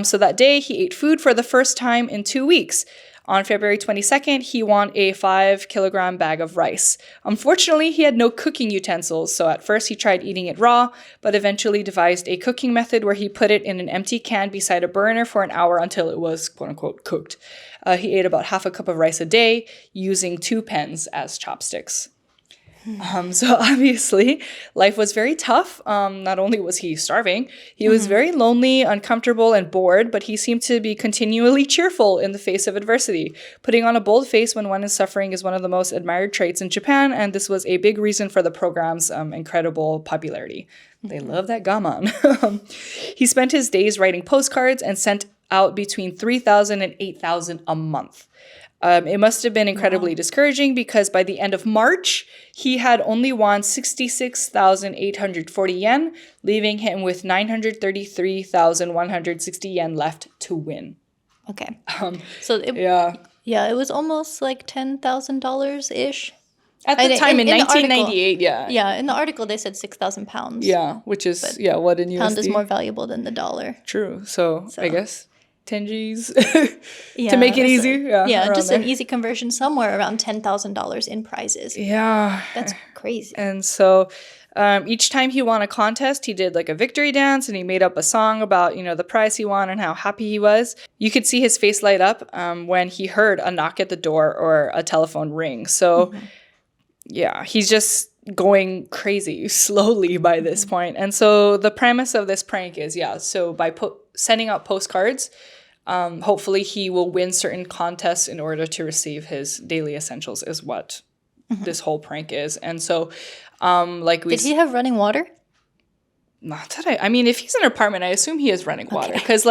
So that day, he ate food for the first time in 2 weeks. On February 22nd, he won a 5-kilogram bag of rice. Unfortunately, he had no cooking utensils, so at first he tried eating it raw, but eventually devised a cooking method where he put it in an empty can beside a burner for an hour until it was, quote-unquote, cooked. He ate about half a cup of rice a day, using 2 pens as chopsticks. So obviously, life was very tough. Not only was he starving, he was very lonely, uncomfortable, and bored, but he seemed to be continually cheerful in the face of adversity. Putting on a bold face when one is suffering is one of the most admired traits in Japan, and this was a big reason for the program's incredible popularity. They love that gaman. He spent his days writing postcards and sent out between 3,000 and 8,000 a month. It must have been incredibly discouraging because by the end of March, he had only won 66,840 yen, leaving him with 933,160 yen left to win. Okay. It was almost like $10,000-ish. At the time, in 1998, Yeah, in the article, they said 6,000 pounds. Yeah, which is, what in USD? Pound is more valuable than the dollar. True. So. I guess 10 G's to make it easy. Just an easy conversion, somewhere around $10,000 in prizes. Yeah. That's crazy. And so each time he won a contest, he did a victory dance and he made up a song about, the prize he won and how happy he was. You could see his face light up when he heard a knock at the door or a telephone ring. So, he's just going crazy slowly by this point. And so the premise of this prank is, so by sending out postcards, hopefully he will win certain contests in order to receive his daily essentials is what this whole prank is. And so did he have running water? Not that I mean, if he's in an apartment, I assume he has running water. Because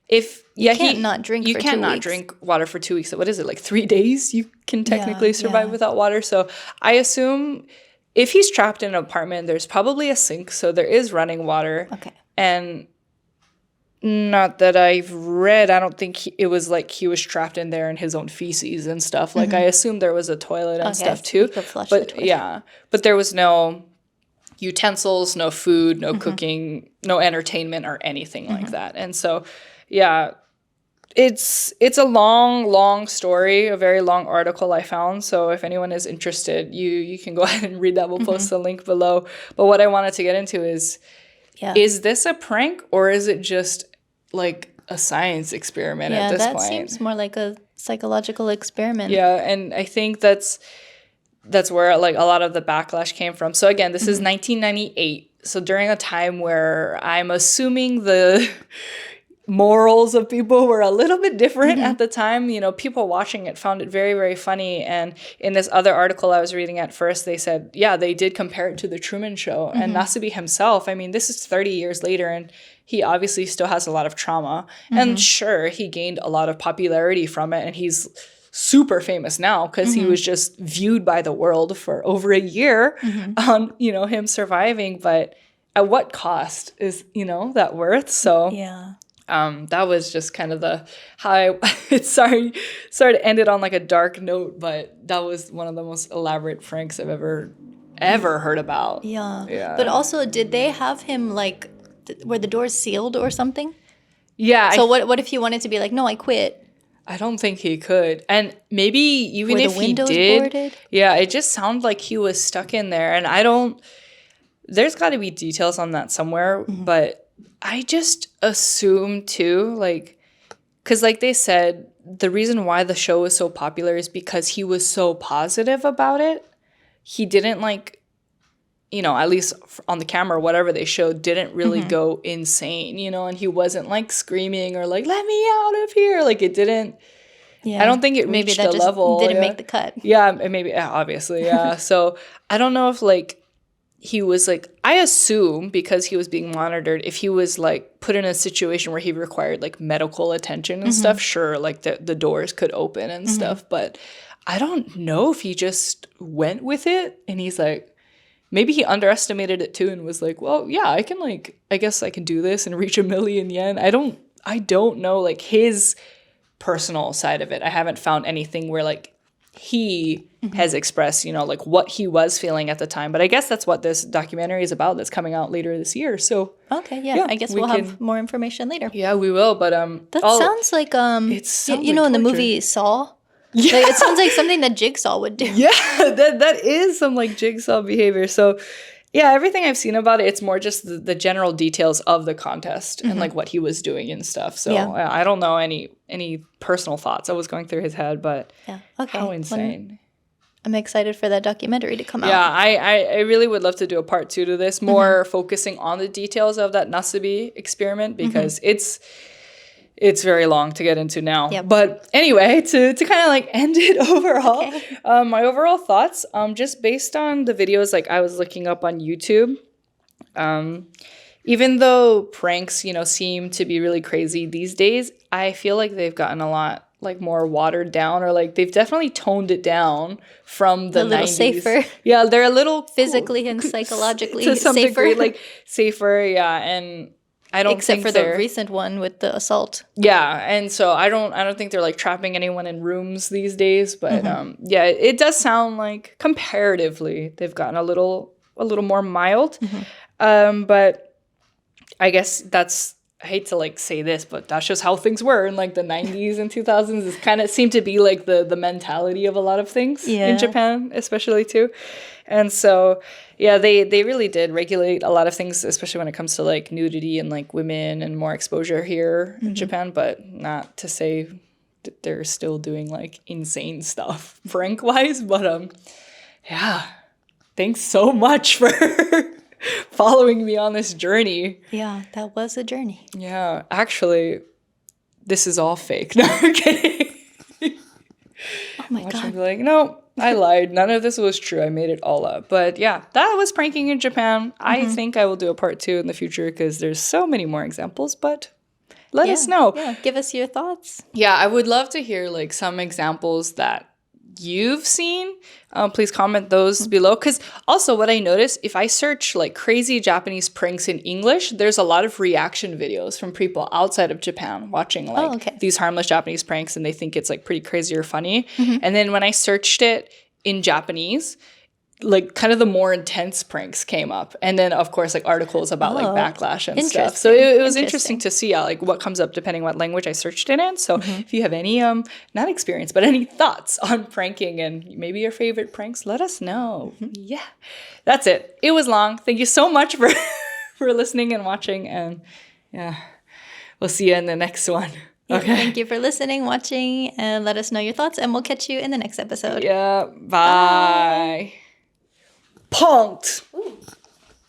if you can't not drink you for can't 2 not weeks. Drink water for 2 weeks. What is it, 3 days? You can technically survive without water. So I assume if he's trapped in an apartment, there's probably a sink, so there is running water. Okay. And not that I've read, I don't think it was he was trapped in there in his own feces and stuff. I assume there was a toilet and stuff too. You could flush the toilet. But there was no utensils, no food, no cooking, no entertainment or anything like that. And so, it's a long story, a very long article I found. So if anyone is interested, you can go ahead and read that. We'll post the link below. But what I wanted to get into is this a prank or is it just a science experiment at this point? Yeah, that seems more like a psychological experiment. Yeah, and I think that's where a lot of the backlash came from. So again, this is 1998. So during a time where I'm assuming the morals of people were a little bit different at the time. People watching it found it very, very funny. And in this other article I was reading at first, they said, they did compare it to The Truman Show. And Nasubi himself, this is 30 years later, and he obviously still has a lot of trauma. And sure, he gained a lot of popularity from it, and he's super famous now because he was just viewed by the world for over a year on, him surviving. But at what cost is, that worth? So Yeah. That was just kind of how I it's sorry to end it on like a dark note, but that was one of the most elaborate pranks I've ever heard about. Yeah. But also, did they have him like were the doors sealed or something? Yeah. So what if he wanted to be like, no, I quit? I don't think he could. And maybe even Were if the he windows did, boarded? yeah, it just sounded like he was stuck in there. And there's got to be details on that somewhere, but I just assume too, like, because like they said, the reason why the show was so popular is because he was so positive about it. He didn't like, at least on the camera, whatever they showed, didn't really go insane, and he wasn't like screaming or like, let me out of here. Like it didn't, I don't think it reached the level. Didn't make the cut. Yeah, maybe, obviously, yeah. So I don't know if like, he was like, I assume because he was being monitored, if he was like put in a situation where he required like medical attention and stuff, sure, like the doors could open and stuff. But I don't know if he just went with it and he's like, maybe he underestimated it too and was like, well, yeah, I guess I can do this and reach 1 million yen. I don't know like his personal side of it. I haven't found anything where like he has expressed, like what he was feeling at the time. But I guess that's what this documentary is about that's coming out later this year. So okay, yeah, I guess we'll have more information later. Yeah, we will. But that sounds like in the movie Saw. Yeah. Like, it sounds like something that Jigsaw would do. Yeah, that is some like Jigsaw behavior. So yeah, everything I've seen about it, it's more just the general details of the contest and like what he was doing and stuff. So I don't know any personal thoughts I was going through his head, but how insane. I'm excited for that documentary to come out. Yeah, I really would love to do a part 2 to this, more focusing on the details of that Nasubi experiment because it's very long to get into now. Yep. But anyway, to kind of like end it overall, my overall thoughts, just based on the videos like I was looking up on YouTube, even though pranks, seem to be really crazy these days, I feel like they've gotten a lot like more watered down or like they've definitely toned it down from the 90s. A little safer. Yeah, they're a little physically and psychologically to some safer. degree, like safer, yeah, and I don't except think for the recent one with the assault. Yeah, and so I don't think they're like trapping anyone in rooms these days, but yeah, it does sound like comparatively they've gotten a little more mild. But I guess I hate to like say this, but that's just how things were in like the 90s and 2000s. It kind of seemed to be like the mentality of a lot of things in Japan, especially too. And so, yeah, they really did regulate a lot of things, especially when it comes to like nudity and like women and more exposure here in Japan, but not to say that they're still doing like insane stuff prank wise. But yeah, thanks so much for following me on this journey. Yeah, that was a journey. Yeah, actually, this is all fake. No, I'm kidding. Oh my God. Be like, no, I lied. None of this was true. I made it all up. But yeah, that was pranking in Japan. I think I will do a part 2 in the future because there's so many more examples, but let us know. Yeah, give us your thoughts. Yeah, I would love to hear like some examples that you've seen. Please comment those below. Because also what I noticed, if I search like crazy Japanese pranks in English, there's a lot of reaction videos from people outside of Japan watching like these harmless Japanese pranks and they think it's like pretty crazy or funny. And then when I searched it in Japanese, like kind of the more intense pranks came up. And then of course like articles about like backlash and stuff. So it was interesting to see like what comes up depending what language I searched it in. So if you have any not experience but any thoughts on pranking and maybe your favorite pranks, let us know. Yeah, that's it. It was long. Thank you so much for listening and watching, and yeah, we'll see you in the next one. Okay. Thank you for listening, watching, and let us know your thoughts, and we'll catch you in the next episode. Yeah, bye. Punked.